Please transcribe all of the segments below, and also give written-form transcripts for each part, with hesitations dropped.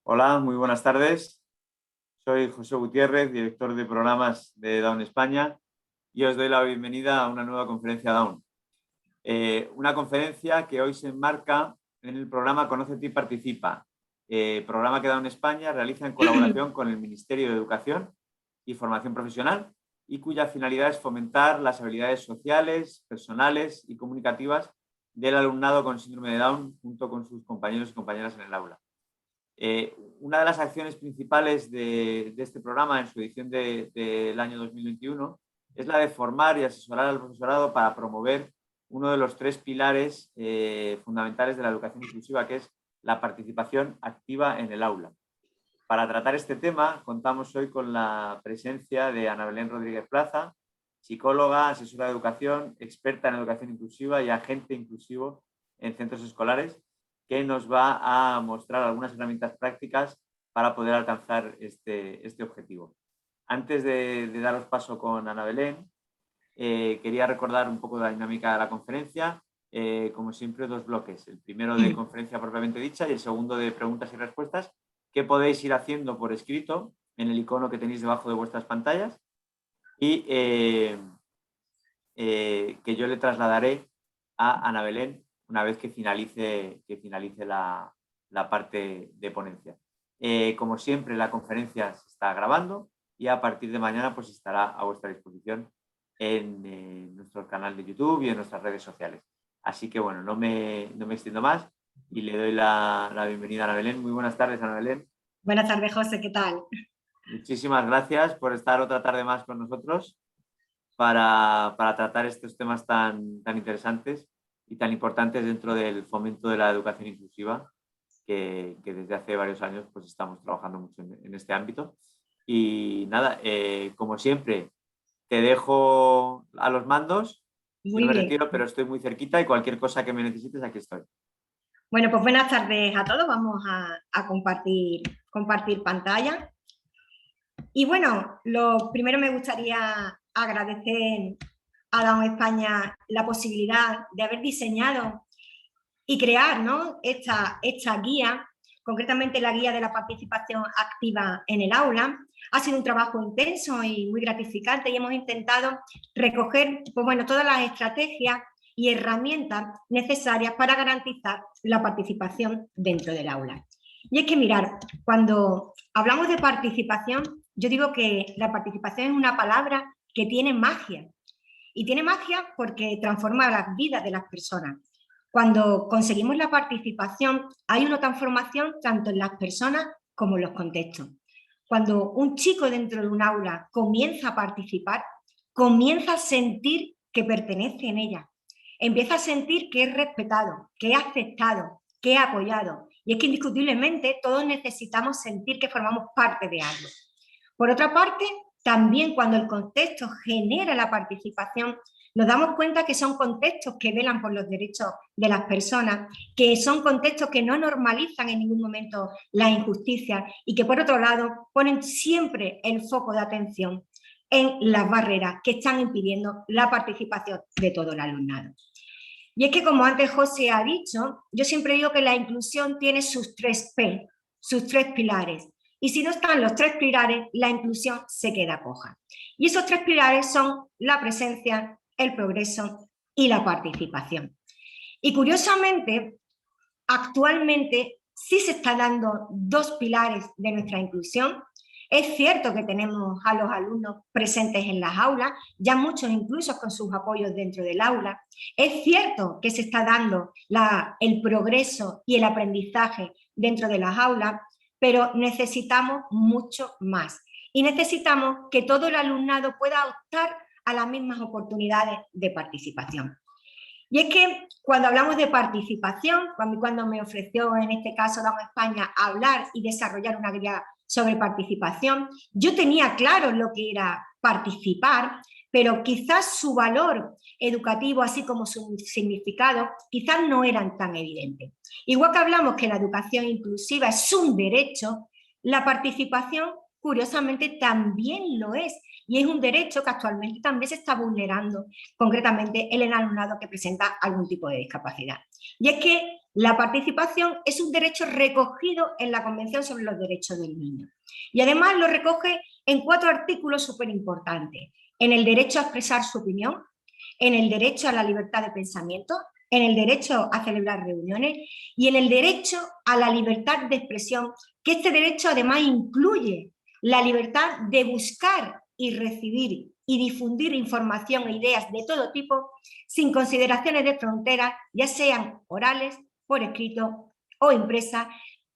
Hola, muy buenas tardes. Soy José Gutiérrez, director de programas de Down España, y os doy la bienvenida a una nueva conferencia Down. Una conferencia que hoy se enmarca en el programa Conócete y Participa, programa que Down España realiza en colaboración con el Ministerio de Educación y Formación Profesional y cuya finalidad es fomentar las habilidades sociales, personales y comunicativas del alumnado con síndrome de Down junto con sus compañeros y compañeras en el aula. Una de las acciones principales de este programa en su edición del año 2021 es la de formar y asesorar al profesorado para promover uno de los tres pilares fundamentales de la educación inclusiva, que es la participación activa en el aula. Para tratar este tema, contamos hoy con la presencia de Ana Belén Rodríguez Plaza, psicóloga, asesora de educación, experta en educación inclusiva y agente inclusivo en centros escolares, que nos va a mostrar algunas herramientas prácticas para poder alcanzar este objetivo. Antes de daros paso con Ana Belén, quería recordar un poco de la dinámica de la conferencia. Como siempre, dos bloques. El primero de conferencia propiamente dicha y el segundo de preguntas y respuestas, que podéis ir haciendo por escrito en el icono que tenéis debajo de vuestras pantallas y que yo le trasladaré a Ana Belén una vez que finalice la parte de ponencia. Como siempre, la conferencia se está grabando y a partir de mañana pues estará a vuestra disposición en nuestro canal de YouTube y en nuestras redes sociales. Así que bueno, no me extiendo más y le doy la bienvenida a Ana Belén. Muy buenas tardes, Ana Belén. Buenas tardes, José, ¿qué tal? Muchísimas gracias por estar otra tarde más con nosotros para tratar estos temas tan interesantes y tan importantes dentro del fomento de la educación inclusiva, que desde hace varios años pues estamos trabajando mucho en este ámbito. Y nada, como siempre, te dejo a los mandos. Yo Muy me bien. retiro, pero estoy muy cerquita y cualquier cosa que me necesites, aquí estoy. Bueno, pues buenas tardes a todos. Vamos a compartir pantalla. Y bueno, lo primero me gustaría agradecer a Down España la posibilidad de haber diseñado y crear, ¿no?, esta guía, concretamente la guía de la participación activa en el aula. Ha sido un trabajo intenso y muy gratificante y hemos intentado recoger, pues bueno, todas las estrategias y herramientas necesarias para garantizar la participación dentro del aula. Y es que mirar, cuando hablamos de participación, yo digo que la participación es una palabra que tiene magia. Y tiene magia porque transforma las vidas de las personas. Cuando conseguimos la participación, hay una transformación tanto en las personas como en los contextos. Cuando un chico dentro de un aula comienza a participar, comienza a sentir que pertenece en ella. Empieza a sentir que es respetado, que es aceptado, que es apoyado. Y es que indiscutiblemente todos necesitamos sentir que formamos parte de algo. Por otra parte, también cuando el contexto genera la participación, nos damos cuenta que son contextos que velan por los derechos de las personas, que son contextos que no normalizan en ningún momento la injusticia y que, por otro lado, ponen siempre el foco de atención en las barreras que están impidiendo la participación de todo el alumnado. Y es que, como antes José ha dicho, yo siempre digo que la inclusión tiene sus 3 P, sus 3 pilares. Y si no están los 3 pilares, la inclusión se queda coja. Y esos 3 pilares son la presencia, el progreso y la participación. Y curiosamente, actualmente sí se están dando 2 pilares de nuestra inclusión. Es cierto que tenemos a los alumnos presentes en las aulas, ya muchos incluso con sus apoyos dentro del aula. Es cierto que se está dando el progreso y el aprendizaje dentro de las aulas, pero necesitamos mucho más. Y necesitamos que todo el alumnado pueda optar a las mismas oportunidades de participación. Y es que cuando hablamos de participación, cuando me ofreció en este caso Down España hablar y desarrollar una guía sobre participación, yo tenía claro lo que era participar, pero quizás su valor educativo, así como su significado, quizás no eran tan evidentes. Igual que hablamos que la educación inclusiva es un derecho, la participación, curiosamente, también lo es. Y es un derecho que actualmente también se está vulnerando, concretamente en el alumnado que presenta algún tipo de discapacidad. Y es que La participación es un derecho recogido en la Convención sobre los Derechos del Niño. Y además lo recoge en 4 artículos súper importantes. En el derecho a expresar su opinión, en el derecho a la libertad de pensamiento, en el derecho a celebrar reuniones y en el derecho a la libertad de expresión, que este derecho además incluye la libertad de buscar y recibir y difundir información e ideas de todo tipo sin consideraciones de fronteras, ya sean orales, por escrito o impresa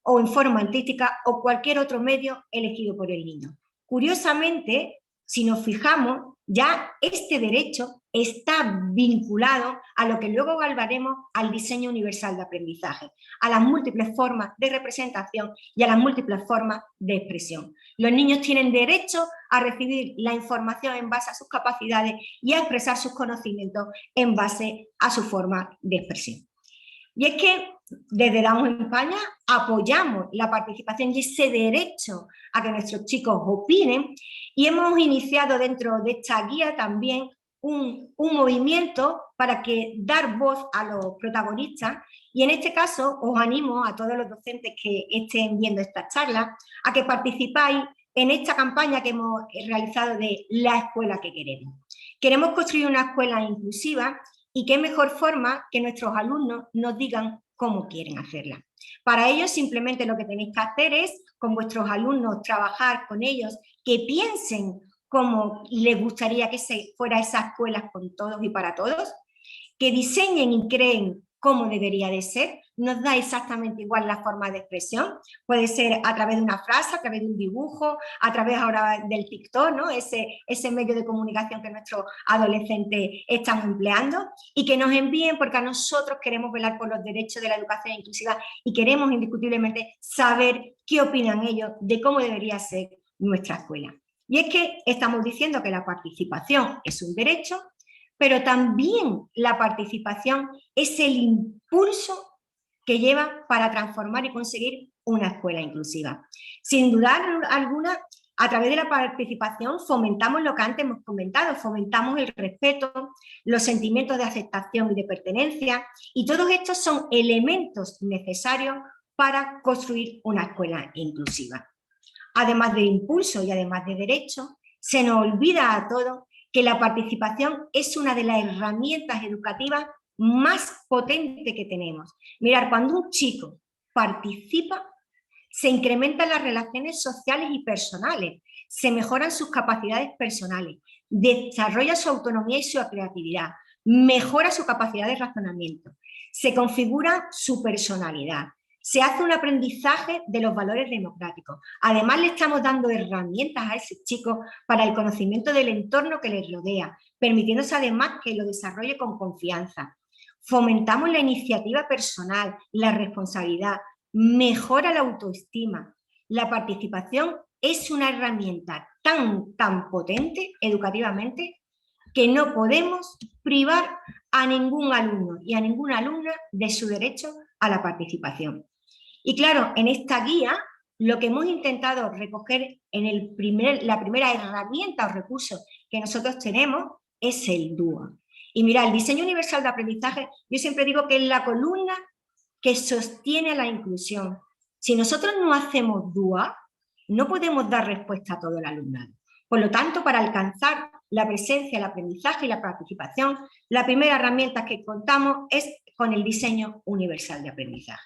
o en forma artística o cualquier otro medio elegido por el niño. Curiosamente, si nos fijamos, ya este derecho está vinculado a lo que luego hablaremos al diseño universal de aprendizaje, a las múltiples formas de representación y a las múltiples formas de expresión. Los niños tienen derecho a recibir la información en base a sus capacidades y a expresar sus conocimientos en base a su forma de expresión. Y es que desde Down en España apoyamos la participación y ese derecho a que nuestros chicos opinen y hemos iniciado dentro de esta guía también un movimiento para dar voz a los protagonistas y en este caso os animo a todos los docentes que estén viendo esta charla a que participáis en esta campaña que hemos realizado de la escuela que queremos. Queremos construir una escuela inclusiva y qué mejor forma que nuestros alumnos nos digan cómo quieren hacerla. Para ello, simplemente lo que tenéis que hacer es, con vuestros alumnos, trabajar con ellos, que piensen cómo les gustaría que fuera esa escuela con todos y para todos, que diseñen y creen cómo debería de ser, nos da exactamente igual la forma de expresión, puede ser a través de una frase, a través de un dibujo, a través ahora del TikTok, ¿no? ese medio de comunicación que nuestros adolescentes están empleando y que nos envíen porque a nosotros queremos velar por los derechos de la educación inclusiva y queremos indiscutiblemente saber qué opinan ellos de cómo debería ser nuestra escuela. Y es que estamos diciendo que la participación es un derecho, pero también la participación es el impulso que lleva para transformar y conseguir una escuela inclusiva. Sin duda alguna, a través de la participación fomentamos lo que antes hemos comentado, fomentamos el respeto, los sentimientos de aceptación y de pertenencia, y todos estos son elementos necesarios para construir una escuela inclusiva. Además de impulso y además de derecho, se nos olvida a todos que la participación es una de las herramientas educativas más potentes que tenemos. Mirad, cuando un chico participa, se incrementan las relaciones sociales y personales, se mejoran sus capacidades personales, desarrolla su autonomía y su creatividad, mejora su capacidad de razonamiento, se configura su personalidad, se hace un aprendizaje de los valores democráticos. Además, le estamos dando herramientas a ese chico para el conocimiento del entorno que les rodea, permitiéndose además que lo desarrolle con confianza. Fomentamos la iniciativa personal, la responsabilidad, mejora la autoestima. La participación es una herramienta tan potente educativamente que no podemos privar a ningún alumno y a ninguna alumna de su derecho a la participación. Y claro, en esta guía lo que hemos intentado recoger en la primera herramienta o recurso que nosotros tenemos es el DUA. Y mira, el diseño universal de aprendizaje, yo siempre digo que es la columna que sostiene a la inclusión. Si nosotros no hacemos DUA, no podemos dar respuesta a todo el alumnado. Por lo tanto, para alcanzar la presencia, el aprendizaje y la participación, la primera herramienta que contamos es con el diseño universal de aprendizaje.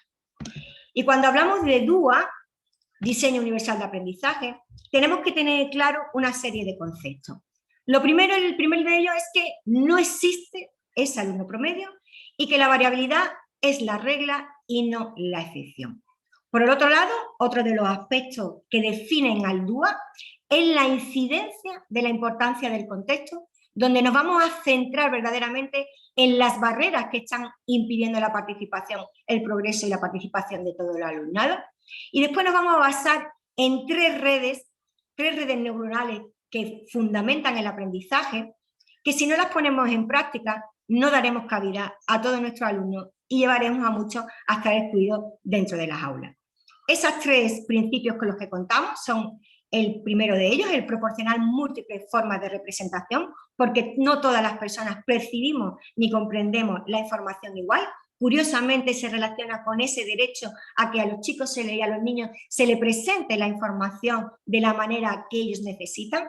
Y cuando hablamos de DUA, diseño universal de aprendizaje, tenemos que tener claro una serie de conceptos. Lo primero, el primer de ellos es que no existe ese alumno promedio y que la variabilidad es la regla y no la excepción. Por el otro lado, otro de los aspectos que definen al DUA es la incidencia de la importancia del contexto, donde nos vamos a centrar verdaderamente en las barreras que están impidiendo la participación, el progreso y la participación de todo el alumnado. Y después nos vamos a basar en tres redes neuronales que fundamentan el aprendizaje, que si no las ponemos en práctica, no daremos cabida a todos nuestros alumnos y llevaremos a muchos a estar excluidos dentro de las aulas. Esos tres principios con los que contamos son el primero de ellos, el proporcionar múltiples formas de representación, porque no todas las personas percibimos ni comprendemos la información igual. curiosamente se relaciona con ese derecho a que a los chicos y a los niños se les presente la información de la manera que ellos necesitan.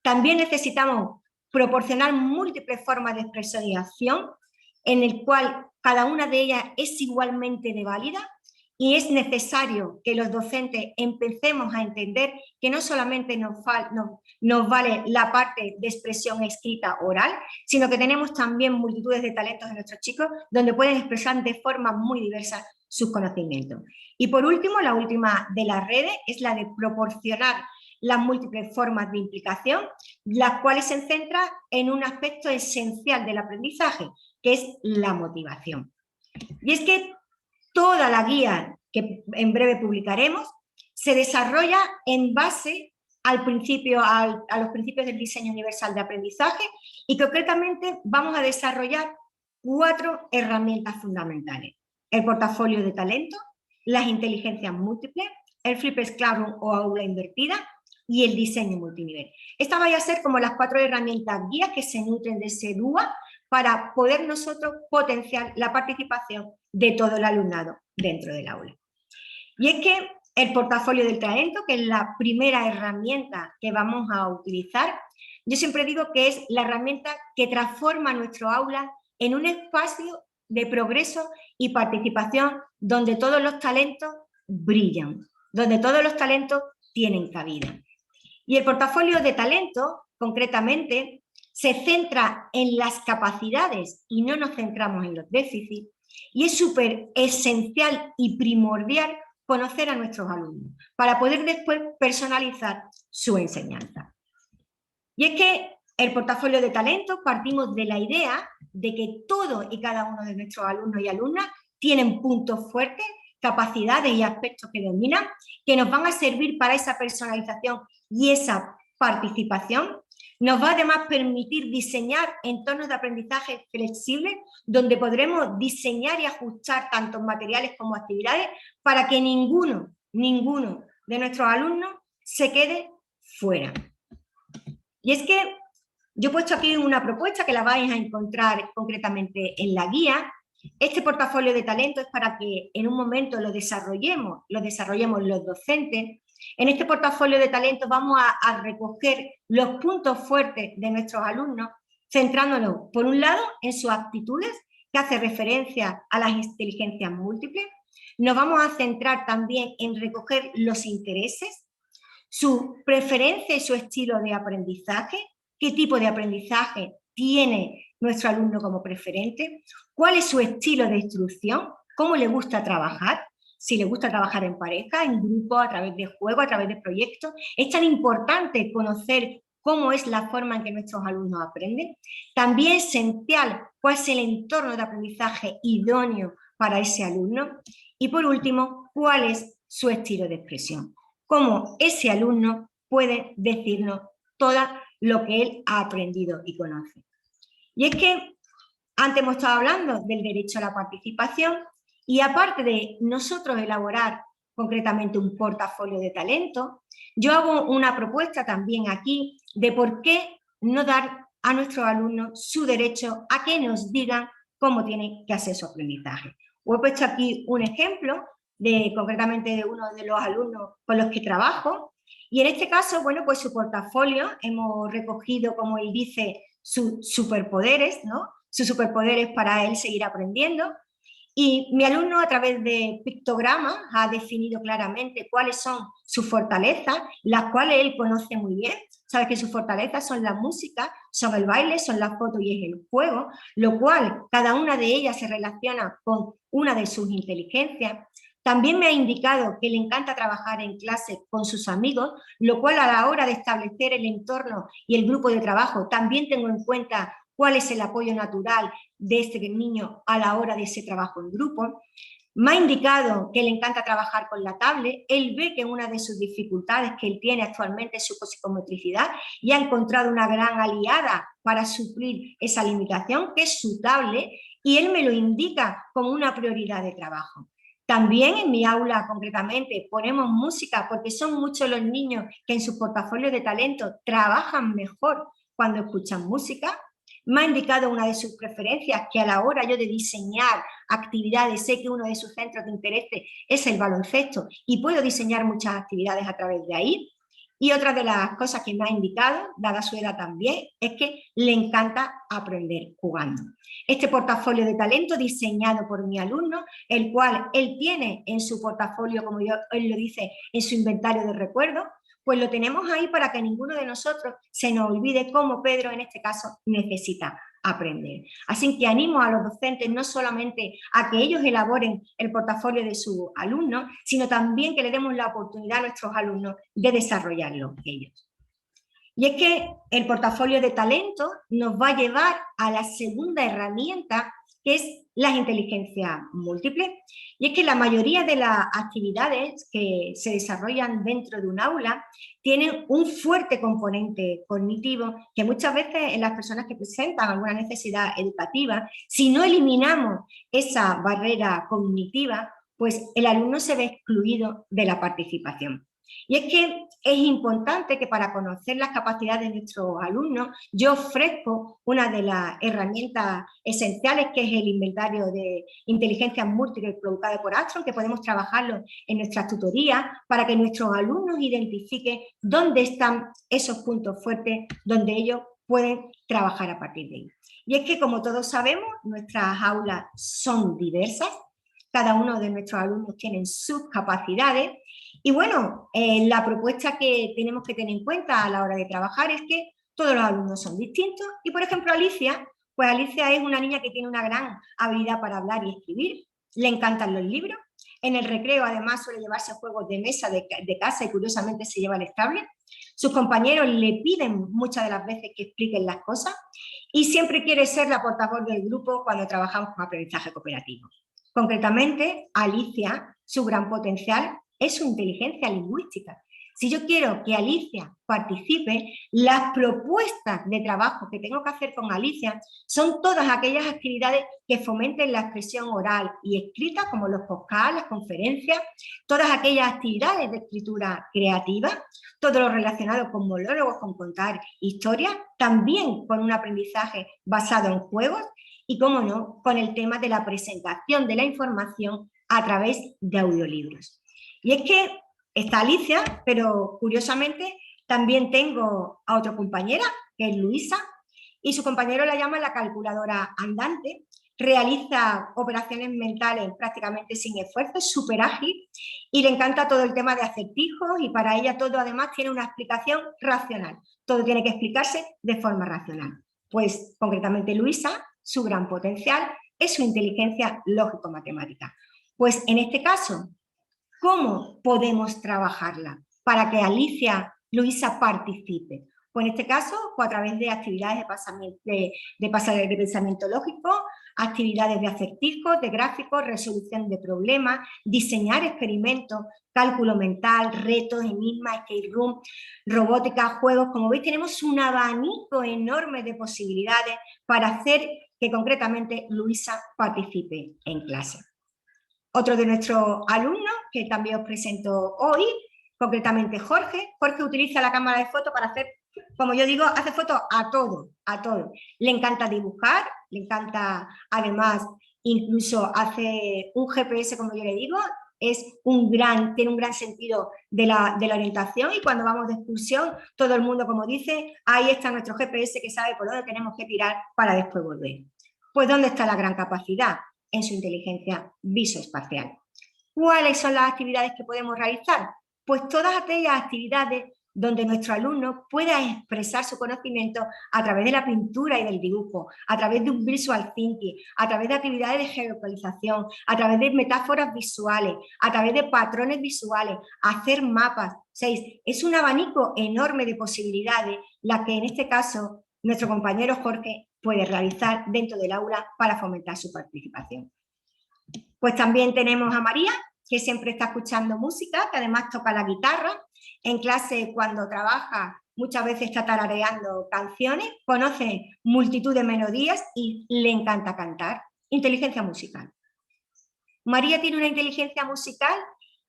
También necesitamos proporcionar múltiples formas de expresión y acción, en el cual cada una de ellas es igualmente de válida, y es necesario que los docentes empecemos a entender que no solamente nos vale la parte de expresión escrita oral, sino que tenemos también multitudes de talentos de nuestros chicos donde pueden expresar de forma muy diversa sus conocimientos. Y por último, la última de las redes es la de proporcionar las múltiples formas de implicación, las cuales se centran en un aspecto esencial del aprendizaje, que es la motivación. Y es que toda la guía que en breve publicaremos se desarrolla en base a los principios del diseño universal de aprendizaje, y concretamente vamos a desarrollar 4 herramientas fundamentales: el portafolio de talento, las inteligencias múltiples, el Flipped Classroom o aula invertida y el diseño multinivel. Estas van a ser como las 4 herramientas guías que se nutren de ese DUA para poder nosotros potenciar la participación de todo el alumnado dentro del aula. Y es que el portafolio del talento, que es la primera herramienta que vamos a utilizar, yo siempre digo que es la herramienta que transforma nuestro aula en un espacio de progreso y participación donde todos los talentos brillan, donde todos los talentos tienen cabida. Y el portafolio de talento, concretamente, se centra en las capacidades y no nos centramos en los déficits, y es súper esencial y primordial conocer a nuestros alumnos para poder después personalizar su enseñanza. Y es que el portafolio de talento partimos de la idea de que todos y cada uno de nuestros alumnos y alumnas tienen puntos fuertes, capacidades y aspectos que dominan, que nos van a servir para esa personalización y esa participación. Nos va además a permitir diseñar entornos de aprendizaje flexibles donde podremos diseñar y ajustar tanto materiales como actividades para que ninguno de nuestros alumnos se quede fuera. Y es que yo he puesto aquí una propuesta que la vais a encontrar concretamente en la guía. Este portafolio de talento es para que en un momento lo desarrollemos los docentes. En este portafolio de talento vamos a recoger los puntos fuertes de nuestros alumnos, centrándonos, por un lado, en sus actitudes, que hace referencia a las inteligencias múltiples. Nos vamos a centrar también en recoger los intereses, su preferencia y su estilo de aprendizaje, qué tipo de aprendizaje tiene nuestro alumno como preferente, cuál es su estilo de instrucción, cómo le gusta trabajar, si le gusta trabajar en pareja, en grupo, a través de juegos, a través de proyectos. Es tan importante conocer cómo es la forma en que nuestros alumnos aprenden. También es esencial cuál es el entorno de aprendizaje idóneo para ese alumno. Y por último, cuál es su estilo de expresión, cómo ese alumno puede decirnos todo lo que él ha aprendido y conoce. Y es que antes hemos estado hablando del derecho a la participación, y aparte de nosotros elaborar concretamente un portafolio de talento, yo hago una propuesta también aquí de por qué no dar a nuestros alumnos su derecho a que nos digan cómo tienen que hacer su aprendizaje. Os he puesto aquí un ejemplo concretamente de uno de los alumnos con los que trabajo, y en este caso, bueno, pues su portafolio hemos recogido, como él dice, sus superpoderes, ¿no? Sus superpoderes para él seguir aprendiendo. Y mi alumno, a través de pictogramas, ha definido claramente cuáles son sus fortalezas, las cuales él conoce muy bien. Sabe que sus fortalezas son la música, son el baile, son las fotos y es el juego, lo cual cada una de ellas se relaciona con una de sus inteligencias. También me ha indicado que le encanta trabajar en clase con sus amigos, lo cual a la hora de establecer el entorno y el grupo de trabajo también tengo en cuenta cuál es el apoyo natural de este niño a la hora de ese trabajo en grupo. Me ha indicado que le encanta trabajar con la tablet. Él ve que una de sus dificultades que él tiene actualmente es su psicomotricidad y ha encontrado una gran aliada para suplir esa limitación, que es su tablet, y él me lo indica como una prioridad de trabajo. También en mi aula concretamente ponemos música porque son muchos los niños que en sus portafolios de talento trabajan mejor cuando escuchan música. Me ha indicado una de sus preferencias, que a la hora yo de diseñar actividades, sé que uno de sus centros de interés es el baloncesto y puedo diseñar muchas actividades a través de ahí. Y otra de las cosas que me ha indicado, dada su edad también, es que le encanta aprender jugando. Este portafolio de talento diseñado por mi alumno, el cual él tiene en su portafolio, como él lo dice, en su inventario de recuerdos, pues lo tenemos ahí para que ninguno de nosotros se nos olvide cómo Pedro en este caso necesita aprender. Así que animo a los docentes no solamente a que ellos elaboren el portafolio de sus alumnos, sino también que le demos la oportunidad a nuestros alumnos de desarrollarlo ellos. Y es que el portafolio de talento nos va a llevar a la segunda herramienta, que es las inteligencias múltiples. Y es que la mayoría de las actividades que se desarrollan dentro de un aula tienen un fuerte componente cognitivo que muchas veces en las personas que presentan alguna necesidad educativa, si no eliminamos esa barrera cognitiva, pues el alumno se ve excluido de la participación. Y es que es importante que para conocer las capacidades de nuestros alumnos yo ofrezco una de las herramientas esenciales, que es el inventario de inteligencias múltiples provocado por Armstrong, que podemos trabajarlo en nuestras tutorías para que nuestros alumnos identifiquen dónde están esos puntos fuertes donde ellos pueden trabajar a partir de ahí. Y es que, como todos sabemos, nuestras aulas son diversas, cada uno de nuestros alumnos tiene sus capacidades. Y bueno, la propuesta que tenemos que tener en cuenta a la hora de trabajar es que todos los alumnos son distintos y, por ejemplo, Alicia, pues Alicia es una niña que tiene una gran habilidad para hablar y escribir, le encantan los libros, en el recreo además suele llevarse juegos de mesa de casa y curiosamente se lleva el tablet, sus compañeros le piden muchas de las veces que expliquen las cosas y siempre quiere ser la portavoz del grupo cuando trabajamos con aprendizaje cooperativo. Concretamente, Alicia, su gran potencial es su inteligencia lingüística. Si yo quiero que Alicia participe, las propuestas de trabajo que tengo que hacer con Alicia son todas aquellas actividades que fomenten la expresión oral y escrita, como los podcasts, las conferencias, todas aquellas actividades de escritura creativa, todo lo relacionado con monólogos, con contar historias, también con un aprendizaje basado en juegos y, cómo no, con el tema de la presentación de la información a través de audiolibros. Y es que está Alicia, pero curiosamente también tengo a otra compañera, que es Luisa, y su compañero la llama la calculadora andante, realiza operaciones mentales prácticamente sin esfuerzo, es súper ágil y le encanta todo el tema de acertijos y para ella todo además tiene una explicación racional, todo tiene que explicarse de forma racional. Pues concretamente Luisa, su gran potencial es su inteligencia lógico-matemática. Pues en este caso, ¿cómo podemos trabajarla para que Luisa participe? Pues en este caso, pues a través de actividades de pensamiento lógico, actividades de acertijos, de gráficos, resolución de problemas, diseñar experimentos, cálculo mental, retos, enigmas, escape room, robótica, juegos. Como veis, tenemos un abanico enorme de posibilidades para hacer que concretamente Luisa participe en clase. Otro de nuestros alumnos, que también os presento hoy, concretamente Jorge. Jorge utiliza la cámara de fotos para hacer, como yo digo, hace fotos a todo, a todo. Le encanta dibujar, le encanta además, incluso hace un GPS, como yo le digo, tiene un gran sentido de la orientación y cuando vamos de excursión, todo el mundo, como dice, ahí está nuestro GPS que sabe por dónde tenemos que tirar para después volver. Pues ¿dónde está la gran capacidad? En su inteligencia visoespacial. ¿Cuáles son las actividades que podemos realizar? Pues todas aquellas actividades donde nuestro alumno pueda expresar su conocimiento a través de la pintura y del dibujo, a través de un visual thinking, a través de actividades de geolocalización, a través de metáforas visuales, a través de patrones visuales, hacer mapas. Es un abanico enorme de posibilidades la que en este caso nuestro compañero Jorge puede realizar dentro del aula para fomentar su participación. Pues también tenemos a María, que siempre está escuchando música, que además toca la guitarra. En clase, cuando trabaja, muchas veces está tarareando canciones, conoce multitud de melodías y le encanta cantar. Inteligencia musical. María tiene una inteligencia musical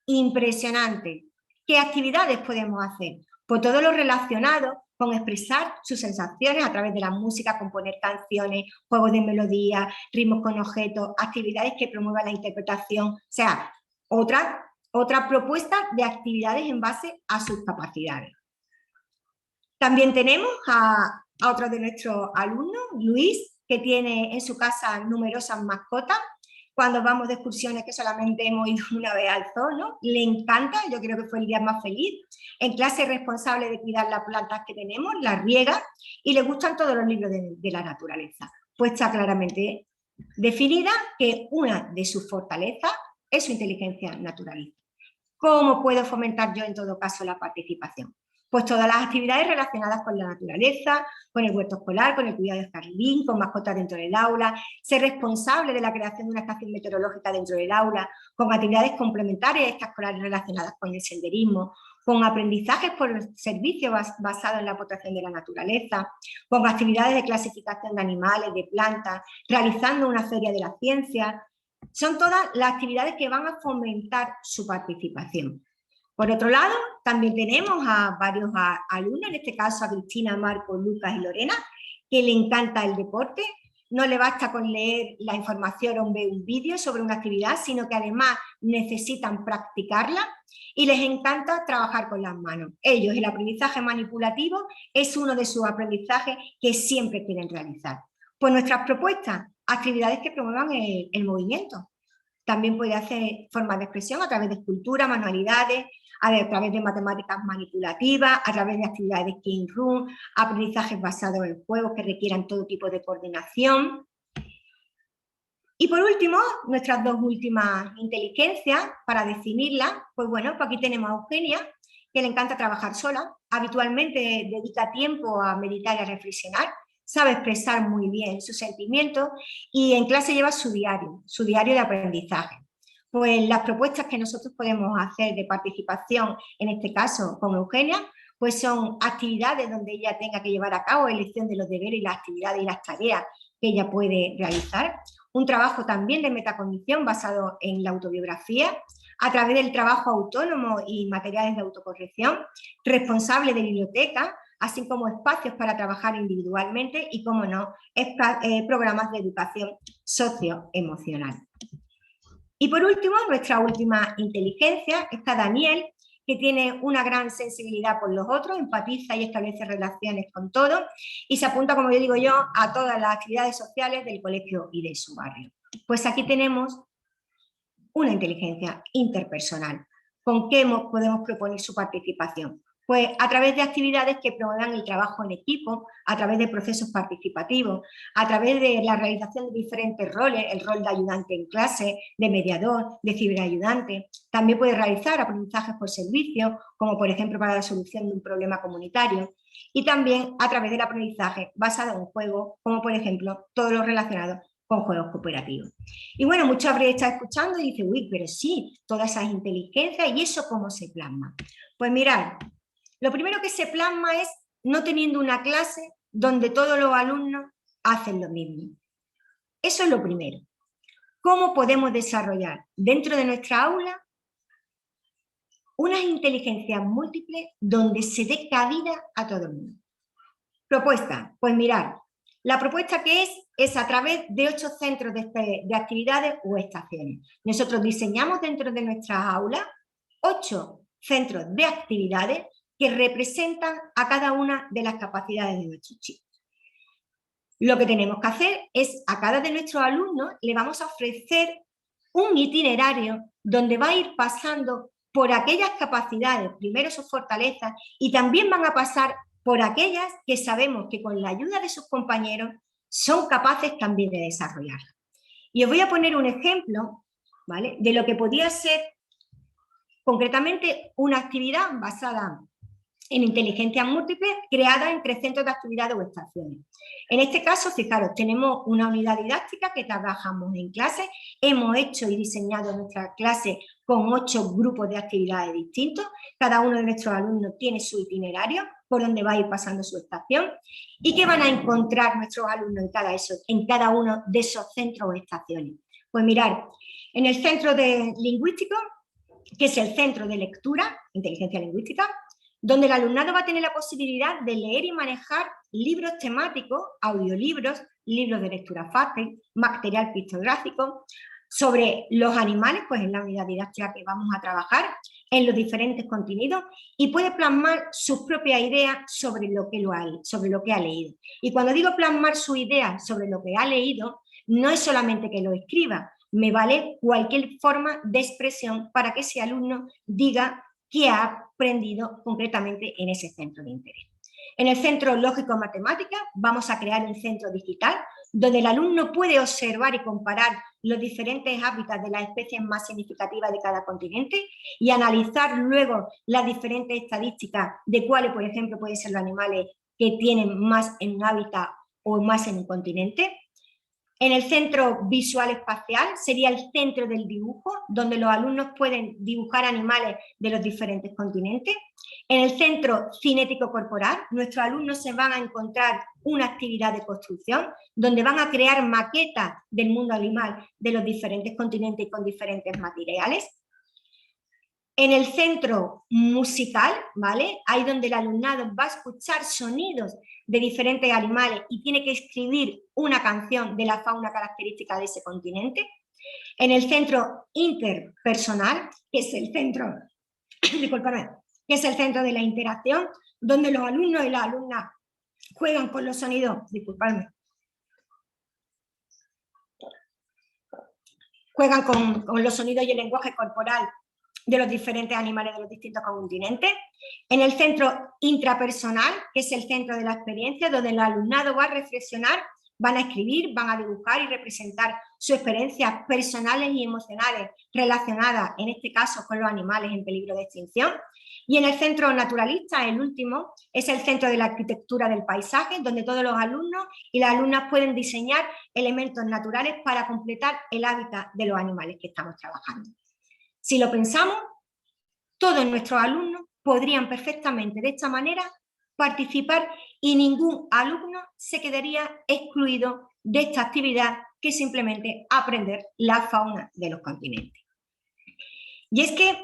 impresionante. ¿Qué actividades podemos hacer? Por todo lo relacionado con expresar sus sensaciones a través de la música, componer canciones, juegos de melodía, ritmos con objetos, actividades que promuevan la interpretación, o sea, otra propuesta de actividades en base a sus capacidades. También tenemos a otro de nuestros alumnos, Luis, que tiene en su casa numerosas mascotas. Cuando vamos de excursiones, que solamente hemos ido una vez al zoo, ¿no? Le encanta, yo creo que fue el día más feliz. En clase es responsable de cuidar las plantas que tenemos, las riega y le gustan todos los libros de la naturaleza. Pues está claramente definida que una de sus fortalezas es su inteligencia naturalista. ¿Cómo puedo fomentar yo en todo caso la participación? Pues todas las actividades relacionadas con la naturaleza, con el huerto escolar, con el cuidado del jardín, con mascotas dentro del aula, ser responsable de la creación de una estación meteorológica dentro del aula, con actividades complementarias extraescolares relacionadas con el senderismo, con aprendizajes por servicios basados en la protección de la naturaleza, con actividades de clasificación de animales, de plantas, realizando una feria de la ciencia. Son todas las actividades que van a fomentar su participación. Por otro lado, también tenemos a varios alumnos, en este caso a Cristina, Marco, Lucas y Lorena, que le encanta el deporte. No le basta con leer la información o ver un vídeo sobre una actividad, sino que además necesitan practicarla y les encanta trabajar con las manos. Ellos, el aprendizaje manipulativo es uno de sus aprendizajes que siempre quieren realizar. Pues nuestras propuestas, actividades que promuevan el movimiento. También puede hacer formas de expresión a través de escultura, manualidades, a través de matemáticas manipulativas, a través de actividades de game room, aprendizajes basados en juegos que requieran todo tipo de coordinación. Y por último, nuestras dos últimas inteligencias, para definirlas, pues bueno, pues aquí tenemos a Eugenia, que le encanta trabajar sola, habitualmente dedica tiempo a meditar y a reflexionar, sabe expresar muy bien sus sentimientos y en clase lleva su diario de aprendizaje. Pues las propuestas que nosotros podemos hacer de participación, en este caso con Eugenia, pues son actividades donde ella tenga que llevar a cabo elección de los deberes y las actividades y las tareas que ella puede realizar. Un trabajo también de metacognición basado en la autobiografía, a través del trabajo autónomo y materiales de autocorrección, responsable de biblioteca, así como espacios para trabajar individualmente y, como no, programas de educación socioemocional. Y por último, nuestra última inteligencia está Daniel, que tiene una gran sensibilidad por los otros, empatiza y establece relaciones con todos y se apunta, como yo digo yo, a todas las actividades sociales del colegio y de su barrio. Pues aquí tenemos una inteligencia interpersonal. ¿Con qué podemos proponer su participación? Pues a través de actividades que promuevan el trabajo en equipo, a través de procesos participativos, a través de la realización de diferentes roles, el rol de ayudante en clase, de mediador, de ciberayudante. También puede realizar aprendizajes por servicio, como por ejemplo para la solución de un problema comunitario. Y también a través del aprendizaje basado en juegos, como por ejemplo todo lo relacionado con juegos cooperativos. Y bueno, muchos habréis estado escuchando y dice, uy, pero sí, todas esas inteligencias, ¿y eso cómo se plasma? Pues mirad, lo primero que se plasma es no teniendo una clase donde todos los alumnos hacen lo mismo. Eso es lo primero. ¿Cómo podemos desarrollar dentro de nuestra aula unas inteligencias múltiples donde se dé cabida a todo el mundo? Propuesta, pues mirad, la propuesta que es a través de 8 centros de actividades o estaciones. Nosotros diseñamos dentro de nuestras aulas 8 centros de actividades que representan a cada una de las capacidades de nuestros chicos. Lo que tenemos que hacer es, a cada de nuestros alumnos le vamos a ofrecer un itinerario donde va a ir pasando por aquellas capacidades, primero sus fortalezas, y también van a pasar por aquellas que sabemos que con la ayuda de sus compañeros son capaces también de desarrollar. Y os voy a poner un ejemplo, ¿vale?, de lo que podría ser concretamente una actividad basada en inteligencia múltiple creada entre centros de actividades o estaciones. En este caso, fijaros, tenemos una unidad didáctica que trabajamos en clase, hemos hecho y diseñado nuestra clase con 8 grupos de actividades distintos, cada uno de nuestros alumnos tiene su itinerario por donde va a ir pasando su estación. ¿Y qué van a encontrar nuestros alumnos en cada uno de esos centros o estaciones? Pues mirad, en el centro de lingüístico, que es el centro de lectura, inteligencia lingüística, donde el alumnado va a tener la posibilidad de leer y manejar libros temáticos, audiolibros, libros de lectura fácil, material pictográfico, sobre los animales, pues en la unidad didáctica que vamos a trabajar, en los diferentes contenidos, y puede plasmar sus propias ideas sobre lo que ha leído. Y cuando digo plasmar sus ideas sobre lo que ha leído, no es solamente que lo escriba, me vale cualquier forma de expresión para que ese alumno diga qué ha aprendido concretamente en ese centro de interés. En el centro lógico-matemática vamos a crear un centro digital donde el alumno puede observar y comparar los diferentes hábitats de las especies más significativas de cada continente y analizar luego las diferentes estadísticas de cuáles, por ejemplo, pueden ser los animales que tienen más en un hábitat o más en un continente. En el centro visual espacial sería el centro del dibujo, donde los alumnos pueden dibujar animales de los diferentes continentes. En el centro cinético corporal, nuestros alumnos se van a encontrar una actividad de construcción, donde van a crear maquetas del mundo animal de los diferentes continentes y con diferentes materiales. En el centro musical, ¿vale? Ahí donde el alumnado va a escuchar sonidos de diferentes animales y tiene que escribir una canción de la fauna característica de ese continente. En el centro interpersonal, que es el centro, discúlpame, que es el centro de la interacción, donde los alumnos y las alumnas juegan con los sonidos, disculpadme, juegan con los sonidos y el lenguaje corporal de los diferentes animales de los distintos continentes. En el centro intrapersonal, que es el centro de la experiencia, donde el alumnado va a reflexionar, van a escribir, van a dibujar y representar sus experiencias personales y emocionales relacionadas, en este caso, con los animales en peligro de extinción. Y en el centro naturalista, el último, es el centro de la arquitectura del paisaje, donde todos los alumnos y las alumnas pueden diseñar elementos naturales para completar el hábitat de los animales que estamos trabajando. Si lo pensamos, todos nuestros alumnos podrían perfectamente de esta manera participar y ningún alumno se quedaría excluido de esta actividad que es simplemente aprender la fauna de los continentes. Y es que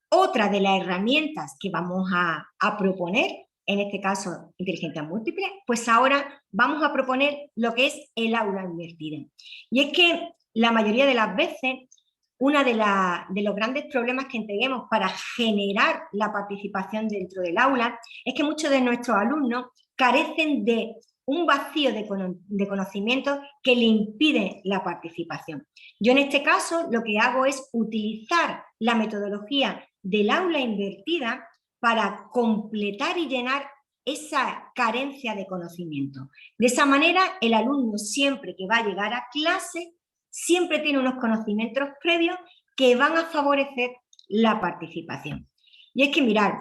otra de las herramientas que vamos a proponer, en este caso inteligencia múltiple, pues ahora vamos a proponer lo que es el aula invertida. Y es que la mayoría de las veces uno de los grandes problemas que tenemos para generar la participación dentro del aula es que muchos de nuestros alumnos carecen de un vacío de conocimiento que le impide la participación. Yo en este caso lo que hago es utilizar la metodología del aula invertida para completar y llenar esa carencia de conocimiento. De esa manera, el alumno siempre que va a llegar a clase siempre tiene unos conocimientos previos que van a favorecer la participación. Y es que mirad,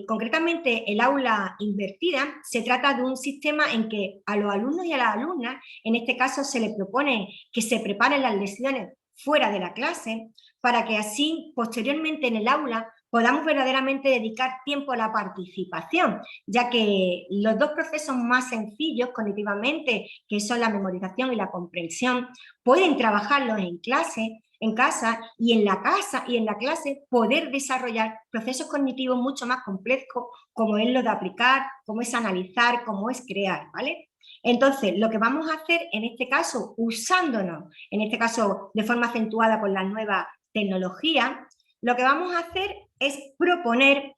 concretamente el aula invertida se trata de un sistema en que a los alumnos y a las alumnas, en este caso se les propone que se preparen las lecciones fuera de la clase para que así posteriormente en el aula podamos verdaderamente dedicar tiempo a la participación, ya que los dos procesos más sencillos cognitivamente, que son la memorización y la comprensión, pueden trabajarlos en clase, en casa y en la clase poder desarrollar procesos cognitivos mucho más complejos, como es lo de aplicar, como es analizar, como es crear, ¿vale? Entonces, lo que vamos a hacer en este caso, usándonos, en este caso de forma acentuada con la nueva tecnología, lo que vamos a hacer es proponer,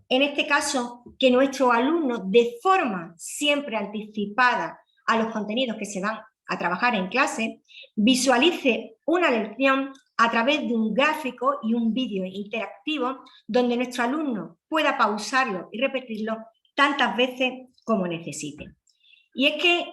en este caso, que nuestros alumnos, de forma siempre anticipada a los contenidos que se van a trabajar en clase, visualice una lección a través de un gráfico y un vídeo interactivo donde nuestro alumno pueda pausarlo y repetirlo tantas veces como necesite. Y es que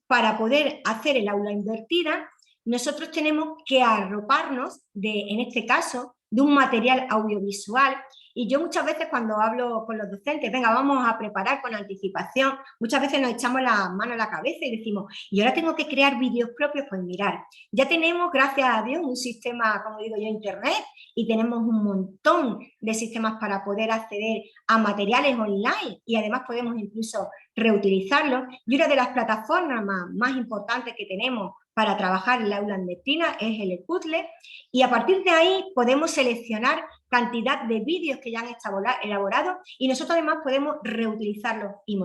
para poder hacer el aula invertida, nosotros tenemos que arroparnos, en este caso, de un material audiovisual. Y yo muchas veces cuando hablo con los docentes, venga, vamos a preparar con anticipación, muchas veces nos echamos la mano a la cabeza y decimos, y ahora tengo que crear vídeos propios. Pues mirar, ya tenemos, gracias a Dios, un sistema, como digo yo, internet, y tenemos un montón de sistemas para poder acceder a materiales online y además podemos incluso reutilizarlos. Y una de las plataformas más importantes que tenemos para trabajar el aula invertida es el puzzle, y a partir de ahí podemos seleccionar cantidad de vídeos que ya han estado elaborados y nosotros además podemos reutilizarlos y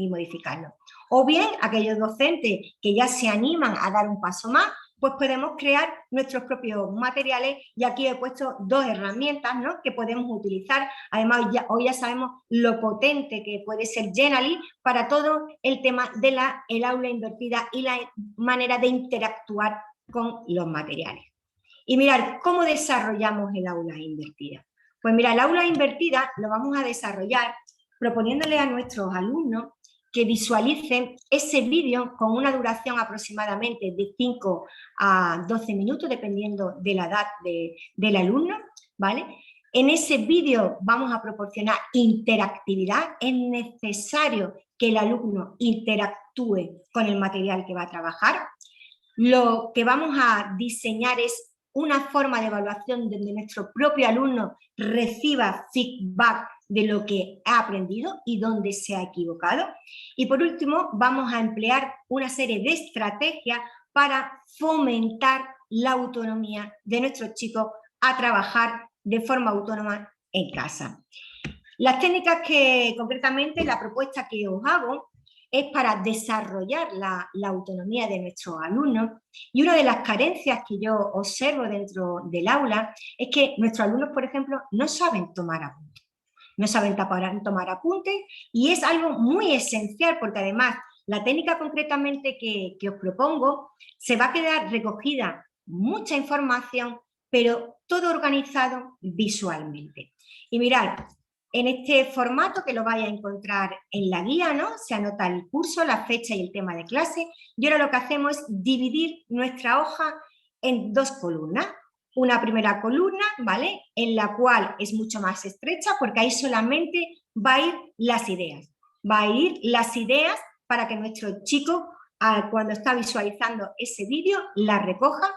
modificarlos. O bien aquellos docentes que ya se animan a dar un paso más, pues podemos crear nuestros propios materiales, y aquí he puesto dos herramientas, ¿no?, que podemos utilizar. Además, hoy ya sabemos lo potente que puede ser Genially para todo el tema de el aula invertida y la manera de interactuar con los materiales. Y mirad, ¿cómo desarrollamos el aula invertida? Pues mira, el aula invertida lo vamos a desarrollar proponiéndole a nuestros alumnos que visualicen ese vídeo con una duración aproximadamente de 5 a 12 minutos, dependiendo de la edad del alumno, ¿vale? En ese vídeo vamos a proporcionar interactividad. Es necesario que el alumno interactúe con el material que va a trabajar. Lo que vamos a diseñar es una forma de evaluación donde nuestro propio alumno reciba feedback de lo que ha aprendido y dónde se ha equivocado. Y por último, vamos a emplear una serie de estrategias para fomentar la autonomía de nuestros chicos a trabajar de forma autónoma en casa. Las técnicas que concretamente, la propuesta que os hago es para desarrollar la autonomía de nuestros alumnos, y una de las carencias que yo observo dentro del aula es que nuestros alumnos, por ejemplo, no saben tomar apuntes. No saben tomar apuntes, y es algo muy esencial porque además la técnica concretamente que os propongo se va a quedar recogida mucha información, pero todo organizado visualmente. Y mirad, en este formato que lo vais a encontrar en la guía, ¿no?, se anota el curso, la fecha y el tema de clase, y ahora lo que hacemos es dividir nuestra hoja en dos columnas. Una primera columna, ¿vale?, en la cual es mucho más estrecha porque ahí solamente va a ir las ideas. Va a ir las ideas para que nuestro chico, cuando está visualizando ese vídeo, la recoja.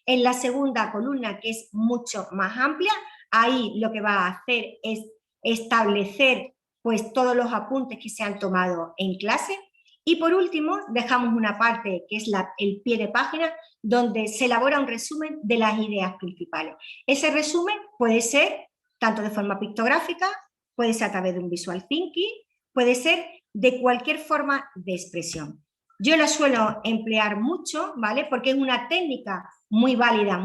En la segunda columna, que es mucho más amplia, ahí lo que va a hacer es establecer pues todos los apuntes que se han tomado en clase. Y por último, dejamos una parte que es el pie de página, donde se elabora un resumen de las ideas principales. Ese resumen puede ser tanto de forma pictográfica, puede ser a través de un visual thinking, puede ser de cualquier forma de expresión. Yo la suelo emplear mucho, ¿vale?, porque es una técnica muy válida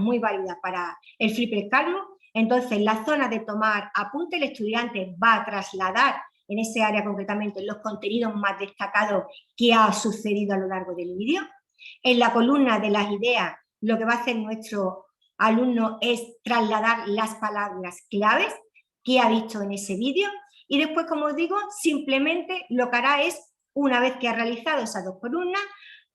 para el flipped classroom. Entonces, la zona de tomar apunte, el estudiante va a trasladar en ese área concretamente los contenidos más destacados que ha sucedido a lo largo del vídeo. En la columna de las ideas, lo que va a hacer nuestro alumno es trasladar las palabras claves que ha visto en ese vídeo, y después, como os digo, simplemente lo que hará es, una vez que ha realizado esas dos columnas,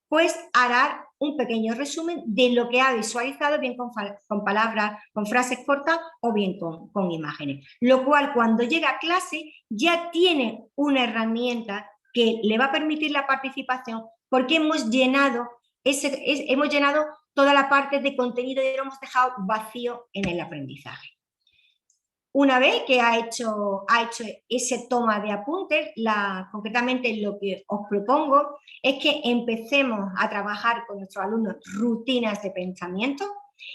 pues hará un pequeño resumen de lo que ha visualizado, bien con palabras, con frases cortas o bien con imágenes. Lo cual, cuando llega a clase, ya tiene una herramienta que le va a permitir la participación, porque hemos llenado toda la parte de contenido y lo hemos dejado vacío en el aprendizaje. Una vez que ha hecho ese toma de apuntes, concretamente lo que os propongo es que empecemos a trabajar con nuestros alumnos rutinas de pensamiento,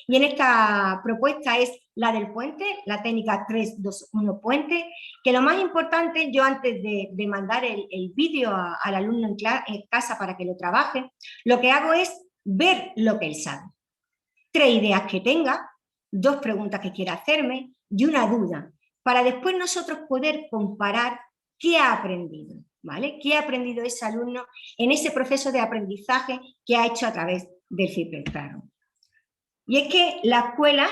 y en esta propuesta es la del puente, la técnica 3-2-1 puente, que lo más importante, yo antes de mandar el vídeo al alumno en casa para que lo trabaje, lo que hago es ver lo que él sabe. 3 ideas que tenga, 2 preguntas que quiera hacerme y una duda, para después nosotros poder comparar qué ha aprendido, ¿vale? ¿Qué ha aprendido ese alumno en ese proceso de aprendizaje que ha hecho a través del flipped classroom? Y es que la escuela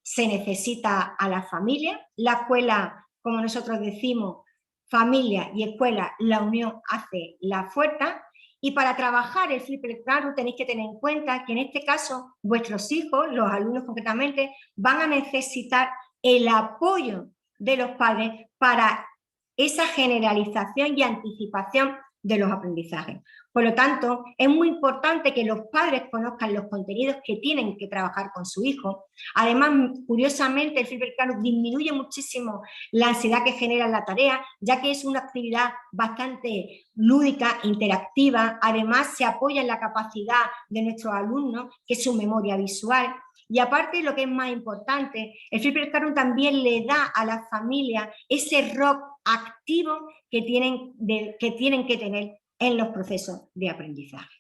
se necesita a la familia. La escuela, como nosotros decimos, familia y escuela, la unión hace la fuerza. Y para trabajar el flipped classroom tenéis que tener en cuenta que en este caso vuestros hijos, los alumnos concretamente, van a necesitar el apoyo de los padres para esa generalización y anticipación de los aprendizajes. Por lo tanto, es muy importante que los padres conozcan los contenidos que tienen que trabajar con su hijo. Además, curiosamente, el Flipper Classroom disminuye muchísimo la ansiedad que genera la tarea, ya que es una actividad bastante lúdica, interactiva. Además, se apoya en la capacidad de nuestros alumnos, que es su memoria visual. Y aparte, lo que es más importante, el Flipper Classroom también le da a la familia ese rol activo que tienen que tener en los procesos de aprendizaje.